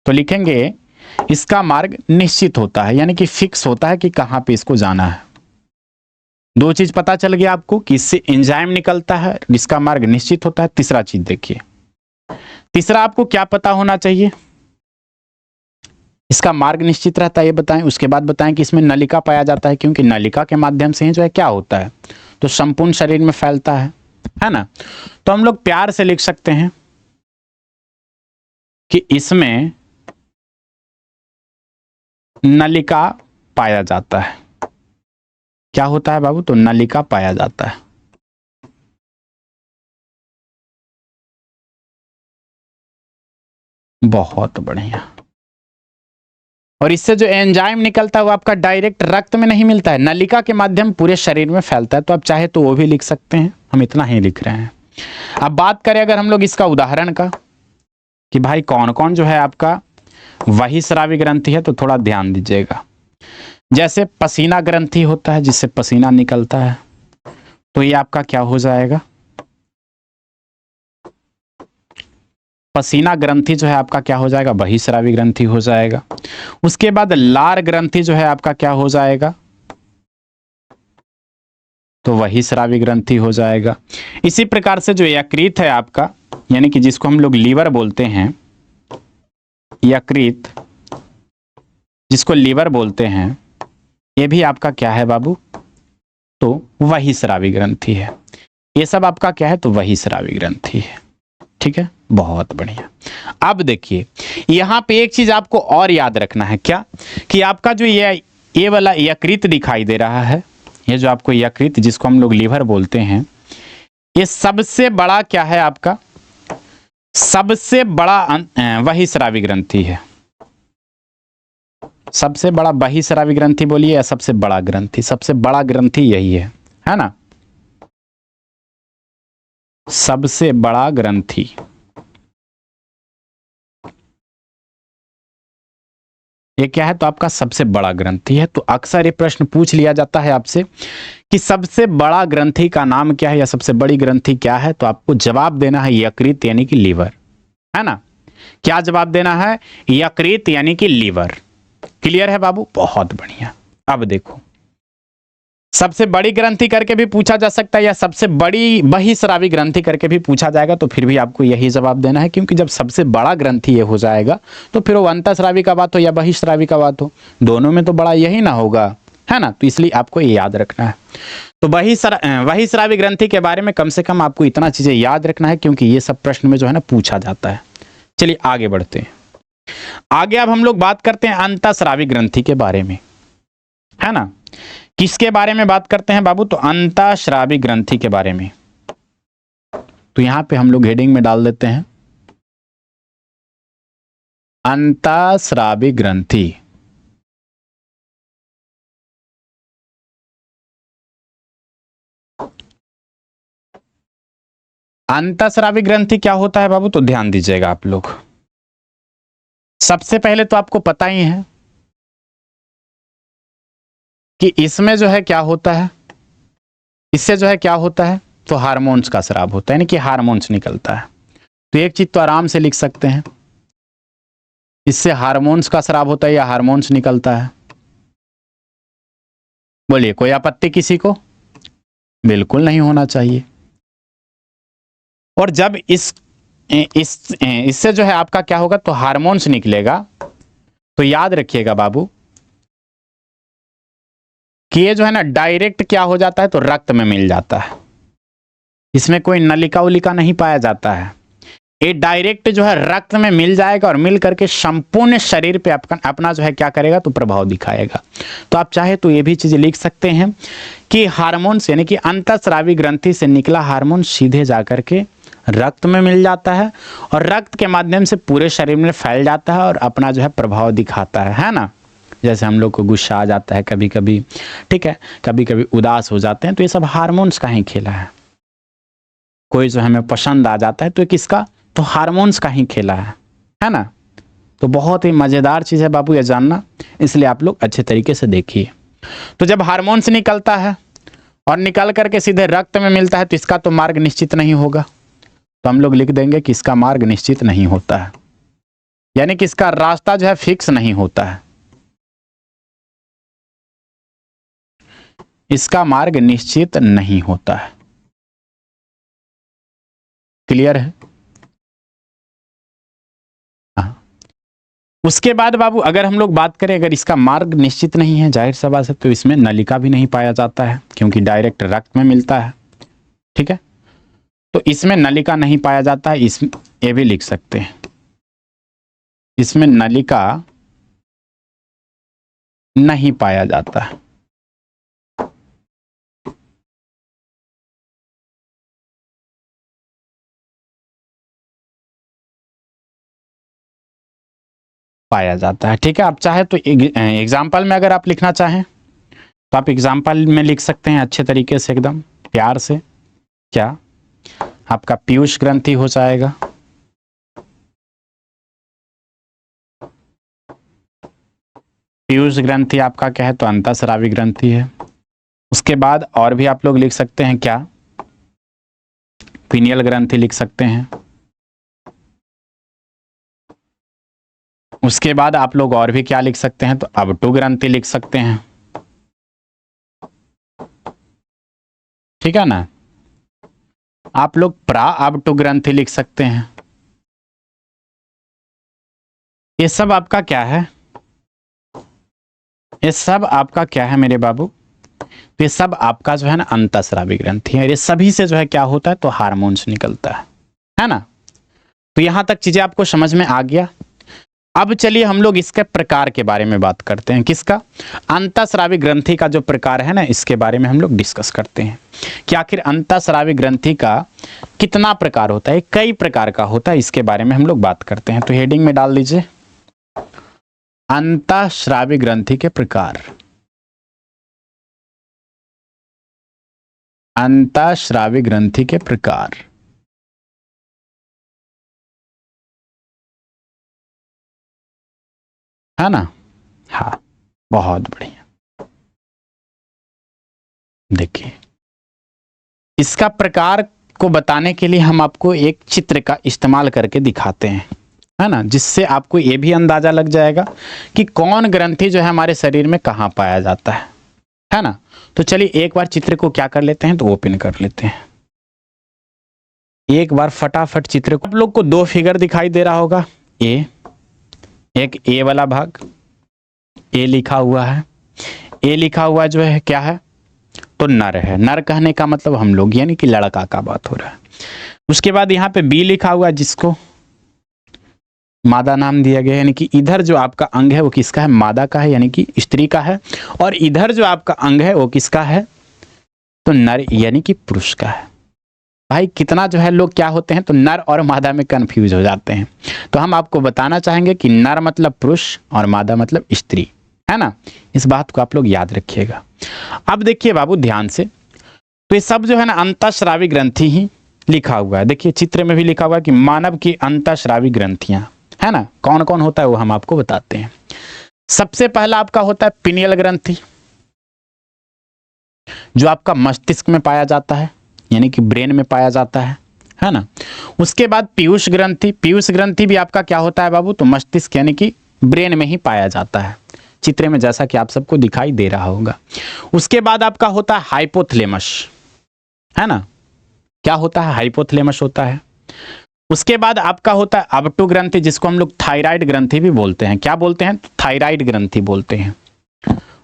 तो लिखेंगे इसका मार्ग निश्चित होता है, यानी कि फिक्स होता है कि कहां पे इसको जाना है। दो चीज पता चल गया आपको कि इससे एंजाइम निकलता है, इसका मार्ग निश्चित होता है। तीसरा चीज देखिए, तीसरा आपको क्या पता होना चाहिए, इसका मार्ग निश्चित रहता है, ये बताएं। उसके बाद बताएं कि इसमें नलिका पाया जाता है, क्योंकि नलिका के माध्यम से ही जो है क्या होता है, तो संपूर्ण शरीर में फैलता है ना। तो हम लोग प्यार से लिख सकते हैं कि इसमें नलिका पाया जाता है। क्या होता है बाबू, तो नलिका पाया जाता है। बहुत बढ़िया। और इससे जो एंजाइम निकलता है वो आपका डायरेक्ट रक्त में नहीं मिलता है, नलिका के माध्यम पूरे शरीर में फैलता है। तो आप चाहे तो वो भी लिख सकते हैं, हम इतना ही लिख रहे हैं। अब बात करें अगर हम लोग इसका उदाहरण का कि भाई कौन कौन जो है आपका बहिःस्रावी ग्रंथि है, तो थोड़ा ध्यान दीजिएगा। जैसे पसीना ग्रंथि होता है, जिससे पसीना निकलता है, तो ये आपका क्या हो जाएगा, पसीना ग्रंथि जो है आपका क्या हो जाएगा, बहिःस्रावी ग्रंथि हो जाएगा। उसके बाद लार ग्रंथि जो है आपका क्या हो जाएगा, तो बहिःस्रावी ग्रंथि हो जाएगा। इसी प्रकार से जो यकृत है आपका, यानी कि जिसको हम लोग लीवर बोलते हैं, यकृत जिसको लीवर बोलते हैं, ये भी आपका क्या है बाबू, तो बहिःस्रावी ग्रंथि है। ये सब आपका क्या है, तो बहिःस्रावी ग्रंथि है। ठीक है, बहुत बढ़िया। अब देखिए यहां पे एक चीज आपको और याद रखना है, क्या कि आपका जो ये वाला यकृत दिखाई दे रहा है, ये जो आपको यकृत जिसको हम लोग लीवर बोलते हैं, ये सबसे बड़ा क्या है आपका, सबसे बड़ा बहिःस्रावी ग्रंथि है। सबसे बड़ा बहिःस्रावी ग्रंथि बोलिए या सबसे बड़ा ग्रंथि, सबसे बड़ा ग्रंथि यही है ना, सबसे बड़ा ग्रंथि। ये क्या है, तो आपका सबसे बड़ा ग्रंथि है। तो अक्सर ये प्रश्न पूछ लिया जाता है आपसे कि सबसे बड़ा ग्रंथि का नाम क्या है या सबसे बड़ी ग्रंथि क्या है, तो आपको जवाब देना है यकृत यानी कि लीवर, है ना। क्या जवाब देना है, यकृत यानी कि लीवर। क्लियर है बाबू, बहुत बढ़िया। अब देखो, सबसे बड़ी ग्रंथि करके भी पूछा जा सकता है या सबसे बड़ी बहिःस्रावी ग्रंथि करके भी पूछा जाएगा, तो फिर भी आपको यही जवाब देना है, क्योंकि जब सबसे बड़ा ग्रंथि ये हो जाएगा तो फिर वो अंतःस्रावी का बात हो या बहिःस्रावी का बात हो, दोनों में तो बड़ा यही ना होगा, है ना। तो इसलिए आपको ये याद रखना है। तो बहिःस्रावी ग्रंथि के बारे में कम से कम आपको इतना चीजें याद रखना है, क्योंकि ये सब प्रश्न में जो है ना पूछा जाता है। चलिए आगे बढ़ते हैं। आगे अब हम लोग बात करते हैं अंतःस्रावी ग्रंथि के बारे में, है ना। किसके बारे में बात करते हैं बाबू? तो अंतःस्रावी ग्रंथि के बारे में। तो यहां पे हम लोग हेडिंग में डाल देते हैं अंतःस्रावी ग्रंथि। अंतःस्रावी ग्रंथि क्या होता है बाबू? तो ध्यान दीजिएगा आप लोग। सबसे पहले तो आपको पता ही है कि इसमें जो है क्या होता है, इससे जो है क्या होता है, तो हार्मोन्स का स्राव होता है, यानी कि हार्मोन्स निकलता है। तो एक चीज तो आराम से लिख सकते हैं, इससे हार्मोन्स का स्राव होता है या हार्मोन्स निकलता है। बोलिए, कोई आपत्ति किसी को? बिल्कुल नहीं होना चाहिए। और जब इससे जो है आपका क्या होगा, तो हार्मोन्स निकलेगा। तो याद रखिएगा बाबू कि ये जो है ना डायरेक्ट क्या हो जाता है, तो रक्त में मिल जाता है। इसमें कोई नलिका उलिका नहीं पाया जाता है, ये डायरेक्ट जो है रक्त में मिल जाएगा और मिल करके संपूर्ण शरीर पे अपना जो है क्या करेगा, तो प्रभाव दिखाएगा। तो आप चाहे तो ये भी चीज लिख सकते हैं कि हार्मोन्स यानी कि अंतःस्रावी ग्रंथि से निकला हार्मोन सीधे जाकर के रक्त में मिल जाता है और रक्त के माध्यम से पूरे शरीर में फैल जाता है और अपना जो है प्रभाव दिखाता है ना। जैसे हम लोग को गुस्सा आ जाता है कभी कभी, ठीक है, कभी कभी उदास हो जाते हैं, तो ये सब हार्मोन्स का ही खेला है। कोई जो हमें पसंद आ जाता है तो किसका, तो हार्मोन्स का ही खेला है ना। तो बहुत ही मजेदार चीज है बाबू ये जानना, इसलिए आप लोग अच्छे तरीके से देखिए। तो जब हार्मोन्स निकलता है और निकल करके सीधे रक्त में मिलता है तो इसका तो मार्ग निश्चित नहीं होगा। तो हम लोग लिख देंगे कि इसका मार्ग निश्चित नहीं होता है, यानी कि इसका रास्ता जो है फिक्स नहीं होता है, इसका मार्ग निश्चित नहीं होता है। क्लियर है? हाँ। उसके बाद बाबू अगर हम लोग बात करें, अगर इसका मार्ग निश्चित नहीं है, जाहिर सा बात है, तो इसमें नलिका भी नहीं पाया जाता है क्योंकि डायरेक्ट रक्त में मिलता है, ठीक है। तो इसमें नलिका नहीं पाया जाता है, इस ये भी लिख सकते हैं, इसमें नलिका नहीं पाया जाता है। पाया जाता है, ठीक है। आप चाहे तो एग्जाम्पल में अगर आप लिखना चाहें तो आप एग्जाम्पल में लिख सकते हैं अच्छे तरीके से, एकदम प्यार से। क्या आपका पीयूष ग्रंथि हो जाएगा, पीयूष ग्रंथि आपका क्या है, तो अंतःस्रावी ग्रंथि है। उसके बाद और भी आप लोग लिख सकते हैं, क्या पीनियल ग्रंथि लिख सकते हैं। उसके बाद आप लोग और भी क्या लिख सकते हैं, तो अवटु ग्रंथि लिख सकते हैं, ठीक है ना। आप लोग प्राअवटु ग्रंथि लिख सकते हैं। ये सब आपका क्या है, ये सब आपका क्या है मेरे बाबू, ये सब आपका जो है ना अंतःस्रावी ग्रंथि है। ये सभी से जो है क्या होता है, तो हार्मोन्स निकलता है ना। तो यहां तक चीजें आपको समझ में आ गया। अब चलिए हम लोग इसके प्रकार के बारे में बात करते हैं। किसका? अंतःस्रावी ग्रंथि का जो प्रकार है ना, इसके बारे में हम लोग डिस्कस करते हैं कि आखिर अंतःस्रावी ग्रंथि का कितना प्रकार होता है, कई प्रकार का होता है, इसके बारे में हम लोग बात करते हैं। तो हेडिंग में डाल दीजिए अंतःस्रावी ग्रंथि के प्रकार। अंतःस्रावी ग्रंथि के प्रकार, है ना। हाँ, बहुत बढ़िया। देखिए, इसका प्रकार को बताने के लिए हम आपको एक चित्र का इस्तेमाल करके दिखाते हैं, है ना, जिससे आपको ये भी अंदाजा लग जाएगा कि कौन ग्रंथि जो है हमारे शरीर में कहाँ पाया जाता है ना। तो चलिए एक बार चित्र को क्या कर लेते हैं, तो ओपन कर लेते हैं एक बार फटाफट चित्र को। आप लोग को दो फिगर दिखाई दे रहा होगा, एक ए वाला भाग, ए लिखा हुआ है, ए लिखा हुआ जो है क्या है, तो नर है। नर कहने का मतलब हम लोग, यानी कि लड़का का बात हो रहा है। उसके बाद यहाँ पे बी लिखा हुआ है, जिसको मादा नाम दिया गया, यानी कि इधर जो आपका अंग है वो किसका है, मादा का है, यानी कि स्त्री का है, और इधर जो आपका अंग है वो किसका है, तो नर यानी कि पुरुष का है। भाई कितना जो है लोग क्या होते हैं, तो नर और मादा में कंफ्यूज हो जाते हैं। तो हम आपको बताना चाहेंगे कि नर मतलब पुरुष और मादा मतलब स्त्री, है ना। इस बात को आप लोग याद रखिएगा। अब देखिए बाबू ध्यान से, तो ये सब जो है ना अंतःस्रावी ग्रंथि ही लिखा हुआ है। देखिए चित्र में भी लिखा हुआ है कि मानव की अंतःस्रावी ग्रंथियां, है ना। कौन कौन होता है वो हम आपको बताते हैं। सबसे पहला आपका होता है पिनियल ग्रंथि, जो आपका मस्तिष्क में पाया जाता है, यानी कि ब्रेन में पाया जाता है ना। उसके बाद पीयूष ग्रंथि, पीयूष ग्रंथि भी आपका क्या होता है बाबू, तो मस्तिष्क यानी कि ब्रेन में ही पाया जाता है, चित्र में जैसा कि आप सबको दिखाई दे रहा होगा। उसके बाद आपका होता है हाइपोथैलेमस, है ना। क्या होता है, हाइपोथैलेमस होता है। उसके बाद आपका होता है अबटू ग्रंथि, जिसको हम लोग थायराइड ग्रंथि भी बोलते हैं। क्या बोलते हैं, थायराइड ग्रंथि बोलते हैं।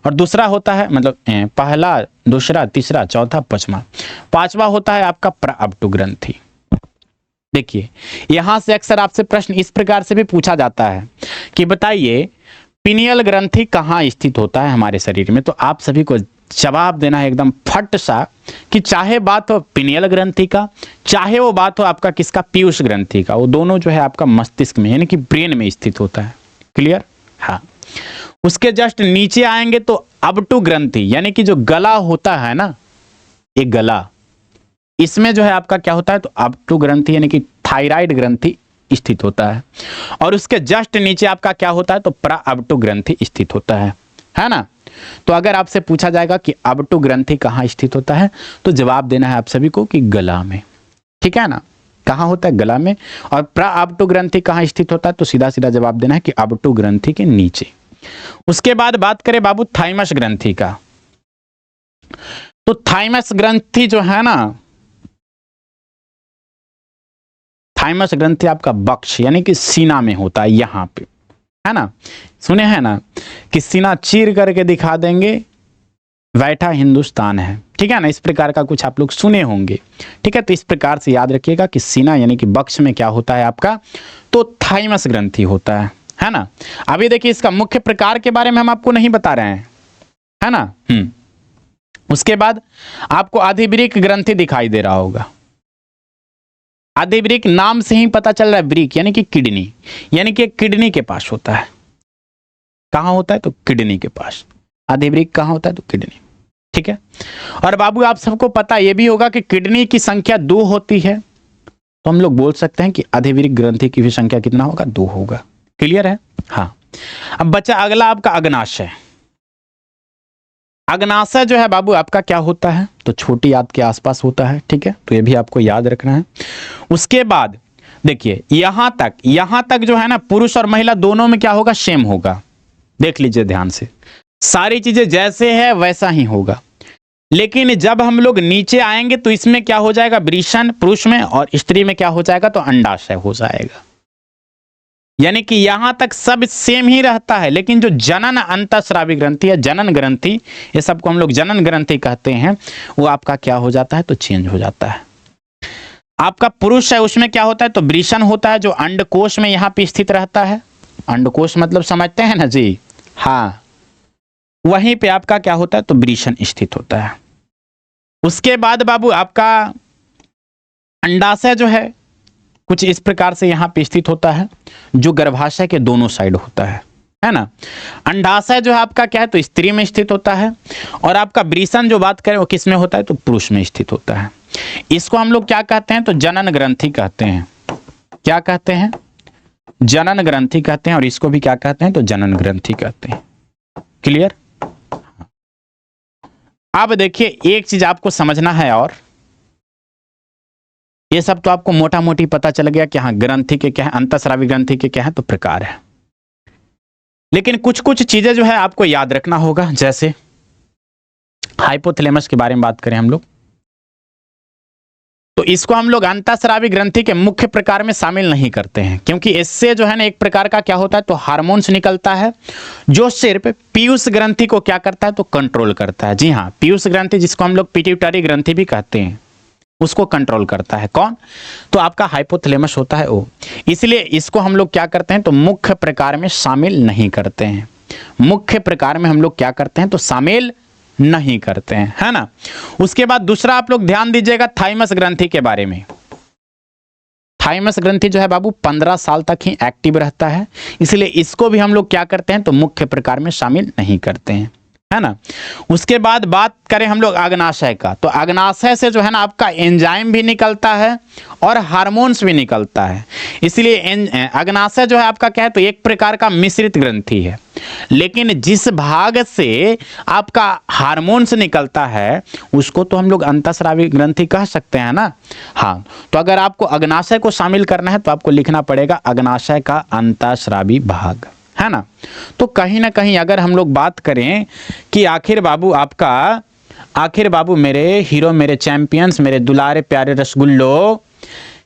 और दूसरा होता है मतलब पहला, दूसरा, तीसरा, चौथा, पांचवा होता है आपका प्रअबटू ग्रंथि। देखिए यहां से अक्सर आपसे प्रश्न इस प्रकार से भी पूछा जाता है कि बताइए पिनियल ग्रंथि कहाँ स्थित होता है हमारे शरीर में। तो आप सभी को जवाब देना है एकदम फट सा कि चाहे बात हो पिनियल ग्रंथि का, चाहे वो बात हो आपका किसका, पीयूष ग्रंथि का, वो दोनों जो है आपका मस्तिष्क में यानी कि ब्रेन में स्थित होता है। क्लियर, हाँ। उसके जस्ट नीचे आएंगे तो अबटू ग्रंथि, यानी कि जो गला होता है ना, एक गला, इसमें जो है आपका क्या होता है, तो अबटू ग्रंथि यानी कि थायराइड ग्रंथि स्थित होता है। और उसके जस्ट नीचे आपका क्या होता है, तो प्रअबटू ग्रंथि स्थित होता है ना। तो अगर आपसे पूछा जाएगा कि अबटू ग्रंथि कहाँ स्थित होता है, तो जवाब देना है आप सभी को कि गला में, ठीक है ना। कहाँ होता है, गला में। और प्रअबटू ग्रंथि कहाँ स्थित होता है, तो सीधा सीधा जवाब देना है कि अबटू ग्रंथि के नीचे। उसके बाद बात करें बाबू थाइमस ग्रंथि का, तो थाइमस ग्रंथि जो है ना, थाइमस ग्रंथि आपका बक्ष यानी कि सीना में होता है, यहां पे, है ना। सुने हैं ना कि सीना चीर करके दिखा देंगे, बैठा हिंदुस्तान है, ठीक है ना। इस प्रकार का कुछ आप लोग सुने होंगे, ठीक है। तो इस प्रकार से याद रखिएगा कि सीना यानी कि बक्ष में क्या होता है आपका, तो थाइमस ग्रंथि होता है ना। अभी देखिए इसका मुख्य प्रकार के बारे में हम आपको नहीं बता रहे हैं, है ना। उसके बाद आपको अधिवृक्क ग्रंथि दिखाई दे रहा होगा। अधिवृक्क नाम से ही पता चल रहा है, वृक्क यानी कि किडनी, यानी कि किडनी के पास होता है। कहां होता है, तो किडनी के पास। अधिवृक्क कहां होता है, तो किडनी, ठीक है। और बाबू आप सबको पता यह भी होगा कि किडनी की संख्या 2 होती है, तो हम लोग बोल सकते हैं कि अधिवृक्क ग्रंथि की भी संख्या कितना होगा, 2 होगा। क्लियर है, हाँ। अब बचा अगला आपका अग्नाशय। अग्नाशय जो है बाबू आपका क्या होता है, तो छोटी आंत के आसपास होता है, ठीक है। तो ये भी आपको याद रखना है। उसके बाद देखिए यहां तक जो है ना, पुरुष और महिला दोनों में क्या होगा, सेम होगा। देख लीजिए ध्यान से, सारी चीजें जैसे है वैसा ही होगा। लेकिन जब हम लोग नीचे आएंगे तो इसमें क्या हो जाएगा, वृषण पुरुष में, और स्त्री में क्या हो जाएगा, तो अंडाशय हो जाएगा। यानी कि यहां तक सब सेम ही रहता है, लेकिन जो जनन अंतःस्रावी ग्रंथि है, जनन ग्रंथि, ये सबको हम लोग जनन ग्रंथि कहते हैं, वो आपका क्या हो जाता है, तो चेंज हो जाता है। आपका पुरुष है उसमें क्या होता है, तो वृषण होता है, जो अंडकोश में यहां पे स्थित रहता है। अंडकोश मतलब समझते हैं ना जी, हाँ, वहीं पे आपका क्या होता है, तो वृषण स्थित होता है। उसके बाद बाबू आपका अंडाशय जो है कुछ इस प्रकार से यहां पे स्थित होता है, जो गर्भाशय के दोनों साइड होता है ना। अंडाशय जो है आपका क्या है, तो स्त्री में स्थित होता है। और आपका वृषण जो बात करें वो किस में होता है, तो पुरुष में स्थित होता है। इसको हम लोग क्या कहते हैं, तो जनन ग्रंथि कहते हैं। क्या कहते हैं, जनन ग्रंथि कहते हैं। और इसको भी क्या कहते हैं, तो जनन ग्रंथि कहते हैं। क्लियर। अब देखिए एक चीज आपको समझना है, और ये सब तो आपको मोटा मोटी पता चल गया कि हाँ ग्रंथि के क्या है, अंतःस्रावी ग्रंथि के क्या है, तो प्रकार है। लेकिन कुछ कुछ चीजें जो है आपको याद रखना होगा, जैसे हाइपोथैलेमस के बारे में बात करें हम लोग, तो इसको हम लोग अंतःस्रावी ग्रंथि के मुख्य प्रकार में शामिल नहीं करते हैं, क्योंकि इससे जो है ना एक प्रकार का क्या होता है, तो हार्मोन्स निकलता है, जो सिर्फ पीयूष ग्रंथि को क्या करता है, तो कंट्रोल करता है। जी हाँ, पीयूष ग्रंथि जिसको हम लोग पिट्यूटरी ग्रंथि भी कहते हैं, उसको कंट्रोल करता है कौन? तो आपका हाइपोथैलेमस होता है वो। इसलिए इसको हम लोग क्या करते हैं तो मुख्य प्रकार में शामिल नहीं करते हैं। मुख्य प्रकार में हम लोग क्या करते हैं तो शामिल नहीं करते हैं, है ना। उसके बाद दूसरा आप लोग ध्यान दीजिएगा थाइमस ग्रंथि के बारे में। थाइमस ग्रंथि जो है बाबू 15 साल तक ही एक्टिव रहता है, इसलिए इसको भी हम लोग क्या करते हैं तो मुख्य प्रकार में शामिल नहीं करते हैं, है ना। उसके बाद बात करें हम लोग अग्नाशय का, तो अग्नाशय से जो है ना आपका एंजाइम भी निकलता है और हार्मोन्स भी निकलता है। इसलिए अग्नाशय जो है आपका क्या है तो एक प्रकार का मिश्रित ग्रंथि है, लेकिन जिस भाग से आपका हार्मोन्स निकलता है उसको तो हम लोग अंतःस्रावी ग्रंथि कह सकते हैं ना। हाँ, तो अगर आपको अग्नाशय को शामिल करना है तो आपको लिखना पड़ेगा अग्नाशय का अंतःस्रावी भाग, है ना। तो कहीं ना कहीं अगर हम लोग बात करें कि आखिर बाबू मेरे हीरो, मेरे चैंपियंस, मेरे दुलारे प्यारे रसगुल्लो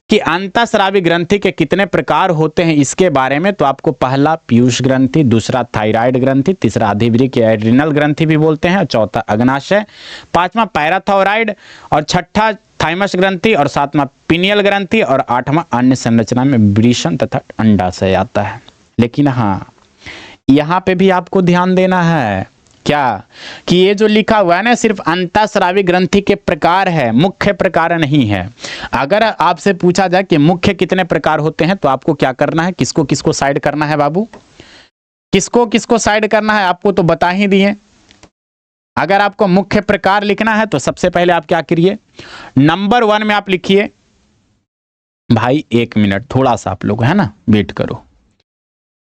कि अंतःस्रावी ग्रंथि के कितने प्रकार होते हैं इसके बारे में, तो आपको पहला पीयूष ग्रंथि, दूसरा थायराइड ग्रंथि, तीसरा अधिवृक्क एड्रिनल ग्रंथि भी बोलते हैं, और चौथा अग्नाशय, पांचवा पैराथायराइड, और छठा थाइमस ग्रंथि, और सातवां पिनियल ग्रंथि, और आठवां अन्य संरचना में वृषण तथा अंडाशय आता है। लेकिन हाँ, यहाँ पे भी आपको ध्यान देना है क्या कि ये जो लिखा हुआ है ना सिर्फ अंतःस्रावी ग्रंथि के प्रकार है, मुख्य प्रकार नहीं है। अगर आपसे पूछा जाए कि मुख्य कितने प्रकार होते हैं तो आपको क्या करना है, किसको किसको साइड करना है बाबू, किसको किसको साइड करना है आपको तो बता ही दिए। अगर आपको मुख्य प्रकार लिखना है तो सबसे पहले आप क्या करिए, नंबर 1 में आप लिखिए भाई 1 मिनट थोड़ा सा आप लोग है ना वेट करो,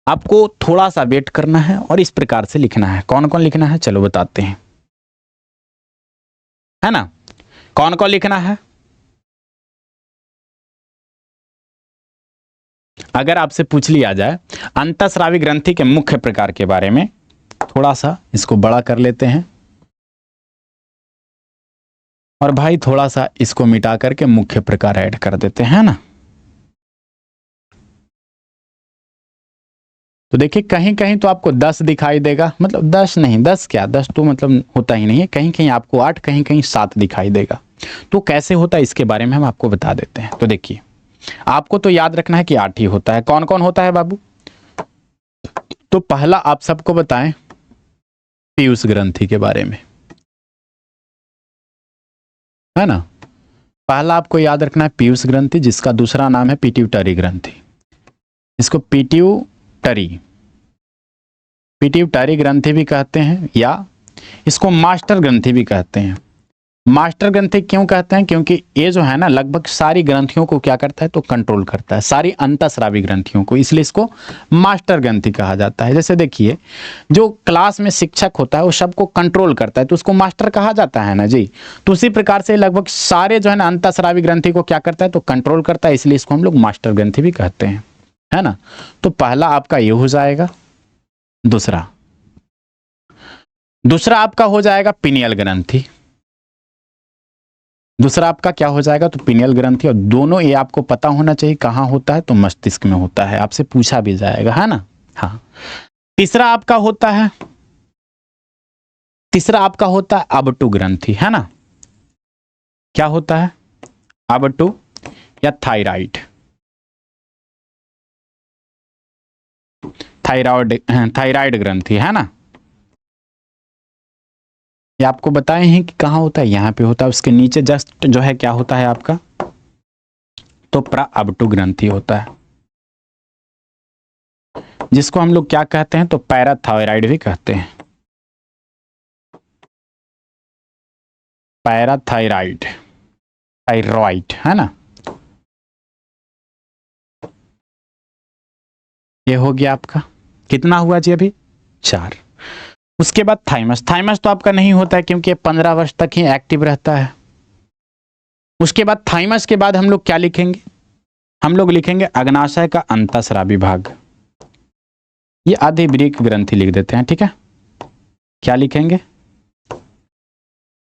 आपको थोड़ा सा वेट करना है और इस प्रकार से लिखना है। कौन कौन लिखना है चलो बताते हैं, है ना। कौन कौन लिखना है, अगर आपसे पूछ लिया जाए अंतःस्रावी ग्रंथि के मुख्य प्रकार के बारे में, थोड़ा सा इसको बड़ा कर लेते हैं और भाई थोड़ा सा इसको मिटा करके मुख्य प्रकार ऐड कर देते हैं ना। तो देखिए कहीं कहीं तो आपको 10 दिखाई देगा, मतलब 10 नहीं, 10 क्या, 10 तो मतलब होता ही नहीं है, कहीं कहीं आपको 8, कहीं कहीं 7 दिखाई देगा। तो कैसे होता है इसके बारे में हम आपको बता देते हैं। तो देखिए आपको तो याद रखना है कि 8 ही होता है। कौन कौन होता है बाबू, तो पहला आप सबको बताएं पीयूष ग्रंथि के बारे में, है ना। पहला आपको याद रखना है पीयूष ग्रंथि, जिसका दूसरा नाम है पिट्यूटरी ग्रंथि। इसको पिट्यूटरी ग्रंथि भी कहते हैं या इसको मास्टर ग्रंथि भी कहते हैं। मास्टर ग्रंथि क्यों कहते हैं, क्योंकि ये जो है ना लगभग सारी ग्रंथियों को क्या करता है तो कंट्रोल करता है, सारी अंतःस्रावी ग्रंथियों को, इसलिए इसको मास्टर ग्रंथि कहा जाता है। जैसे देखिए जो क्लास में शिक्षक होता है वो सबको कंट्रोल करता है तो उसको मास्टर कहा जाता है ना जी। तो उसी प्रकार से लगभग सारे जो है ना अंतःस्रावी ग्रंथि को क्या करता है तो कंट्रोल करता है, इसलिए इसको हम लोग मास्टर ग्रंथि भी कहते हैं, है ना। तो पहला आपका ये हो जाएगा। दूसरा आपका हो जाएगा पिनियल ग्रंथि। दूसरा आपका क्या हो जाएगा तो पिनियल ग्रंथि, और दोनों ये आपको पता होना चाहिए कहाँ होता है तो मस्तिष्क में होता है, आपसे पूछा भी जाएगा, है ना। हाँ, तीसरा आपका होता है अबटू ग्रंथि, है ना। क्या होता है, अबटू या थायराइड ग्रंथि, है ना। ये आपको बताए हैं कि कहाँ होता है, यहाँ पे होता है, उसके नीचे जस्ट जो है क्या होता है आपका तो प्राअबटू ग्रंथि होता है, जिसको हम लोग क्या कहते हैं तो पैराथायराइड भी कहते हैं। पैराथायराइड, थायराइड, है ना। ये हो गया आपका, कितना हुआ जी अभी 4। उसके बाद थाइमस तो आपका नहीं होता है क्योंकि 15 वर्ष तक ही एक्टिव रहता है। उसके बाद थाइमस के बाद हम लोग क्या लिखेंगे, हम लोग लिखेंगे अग्नाशय का अंतःस्रावी भाग, ये अधिवृक्क ग्रंथि लिख देते हैं, ठीक है। क्या लिखेंगे,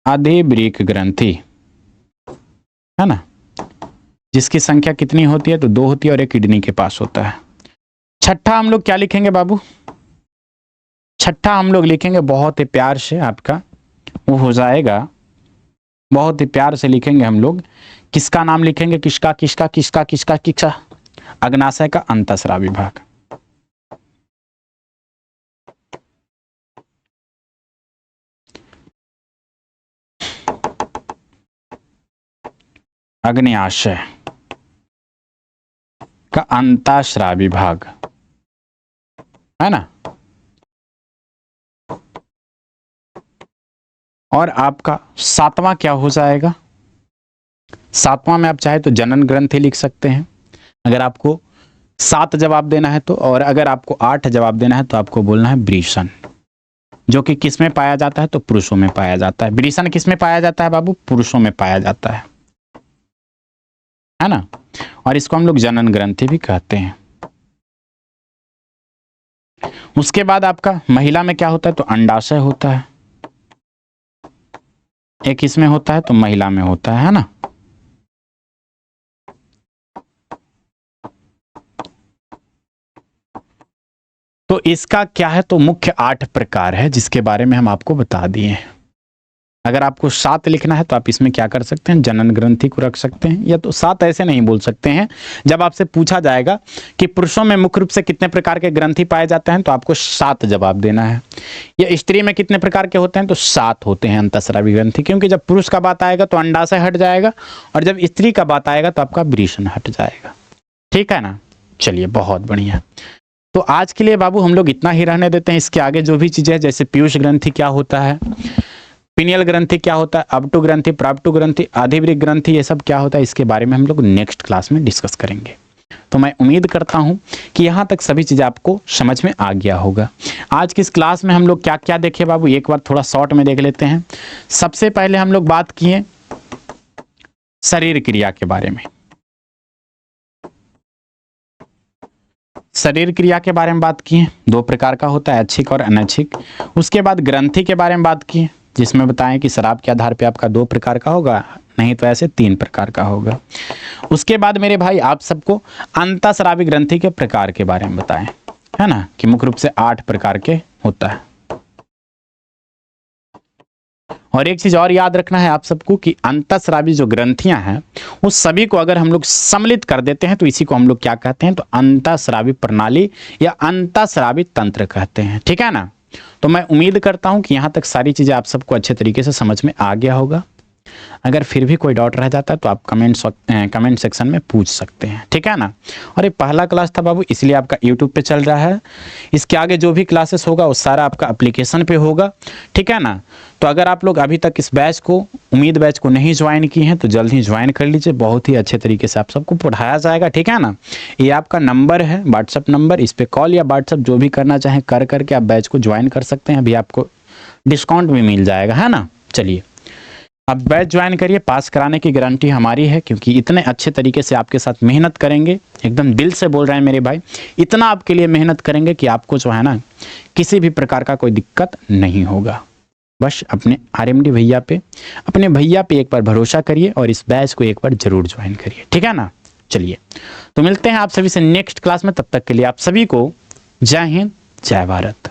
अधिवृक्क ग्रंथि, है ना, जिसकी संख्या कितनी होती है तो 2 होती है और एक किडनी के पास होता है। छठा हम लोग क्या लिखेंगे बाबू, छठा हम लोग लिखेंगे बहुत ही प्यार से, आपका वो हो जाएगा, बहुत ही प्यार से लिखेंगे हम लोग किसका नाम लिखेंगे? किसका किसका किसका किसका किसका? अग्नाशय का अंतःस्रावी भाग। अग्न्याशय का अंतःस्रावी भाग है ना। और आपका सातवां क्या हो जाएगा? सातवां में आप चाहे तो जनन ग्रंथि लिख सकते हैं, अगर आपको 7 जवाब देना है तो, और अगर आपको 8 जवाब देना है तो आपको बोलना है वृषण, जो कि किस में पाया जाता है? तो पुरुषों में पाया जाता है। वृषण किस में पाया जाता है बाबू? पुरुषों में पाया जाता है ना। और इसको हम लोग जनन ग्रंथि भी कहते हैं। उसके बाद आपका महिला में क्या होता है? तो अंडाशय होता है। एक इसमें होता है तो महिला में होता है ना। तो इसका क्या है? तो मुख्य 8 प्रकार है, जिसके बारे में हम आपको बता दिए हैं। अगर आपको 7 लिखना है तो आप इसमें क्या कर सकते हैं? जनन ग्रंथि को रख सकते हैं, या तो 7 ऐसे नहीं बोल सकते हैं। जब आपसे पूछा जाएगा कि पुरुषों में मुख्य रूप से कितने प्रकार के ग्रंथि पाए जाते हैं, तो आपको 7 जवाब देना है। या स्त्री में कितने प्रकार के होते हैं? तो 7 होते हैं अंतःस्रावी ग्रंथि, क्योंकि जब पुरुष का बात आएगा तो अंडाशय हट जाएगा, और जब स्त्री का बात आएगा तो आपका वृषण हट जाएगा। ठीक है ना। चलिए, बहुत बढ़िया। तो आज के लिए बाबू हम लोग इतना ही रहने देते हैं। इसके आगे जो भी चीजें है, जैसे पीयूष ग्रंथि क्या होता है, पिनियल ग्रंथि क्या होता है, अपटू ग्रंथि, प्राप्टू ग्रंथि, आधिवृक्क ग्रंथि, ये सब क्या होता है, इसके बारे में हम लोग नेक्स्ट क्लास में डिस्कस करेंगे। तो मैं उम्मीद करता हूं कि यहाँ तक सभी चीजें आपको समझ में आ गया होगा। आज की इस क्लास में हम लोग क्या क्या देखे बाबू, एक बार थोड़ा शॉर्ट में देख लेते हैं। सबसे पहले हम लोग बात किए शरीर क्रिया के बारे में। शरीर क्रिया के बारे में बात किए, 2 प्रकार का होता है, ऐच्छिक और अनैच्छिक। उसके बाद ग्रंथि के बारे में बात किए, जिसमें बताएं कि शराब के आधार पे आपका 2 प्रकार का होगा, नहीं तो ऐसे 3 प्रकार का होगा। उसके बाद मेरे भाई आप सबको अंतःस्रावी ग्रंथि के प्रकार के बारे में बताएं, है ना, कि मुख्य रूप से 8 प्रकार के होता है। और एक चीज और याद रखना है आप सबको कि अंतःस्रावी जो ग्रंथियां हैं उस सभी को अगर हम लोग सम्मिलित कर देते हैं तो इसी को हम लोग क्या कहते हैं? तो अंतःस्रावी प्रणाली या अंतःस्रावी तंत्र कहते हैं। ठीक है ना। तो मैं उम्मीद करता हूं कि यहां तक सारी चीजें आप सबको अच्छे तरीके से समझ में आ गया होगा। अगर फिर भी कोई डाउट रह जाता है तो आप कमेंट सेक्शन में पूछ सकते हैं। ठीक है ना। और ये पहला क्लास था बाबू, इसलिए आपका यूट्यूब पे चल रहा है। इसके आगे जो भी क्लासेस होगा वो सारा आपका एप्लीकेशन पे होगा। ठीक है ना। तो अगर आप लोग अभी तक इस बैच को, उम्मीद बैच को नहीं ज्वाइन किए हैं तो जल्द ही ज्वाइन कर लीजिए। बहुत ही अच्छे तरीके से आप सबको पढ़ाया जाएगा। ठीक है ना। ये आपका नंबर है, व्हाट्सअप नंबर, इस पर कॉल या व्हाट्सअप जो भी करना चाहें कर करके आप बैच को ज्वाइन कर सकते हैं। अभी आपको डिस्काउंट भी मिल जाएगा, है ना। चलिए, अब बैच ज्वाइन करिए, पास कराने की गारंटी हमारी है, क्योंकि इतने अच्छे तरीके से आपके साथ मेहनत करेंगे। एकदम दिल से बोल रहे हैं मेरे भाई, इतना आपके लिए मेहनत करेंगे कि आपको जो है ना किसी भी प्रकार का कोई दिक्कत नहीं होगा। बस अपने आरएमडी भैया पे, अपने भैया पे एक बार भरोसा करिए और इस बैच को एक बार जरूर ज्वाइन करिए। ठीक है ना। चलिए, तो मिलते हैं आप सभी से नेक्स्ट क्लास में। तब तक के लिए आप सभी को जय हिंद, जय भारत।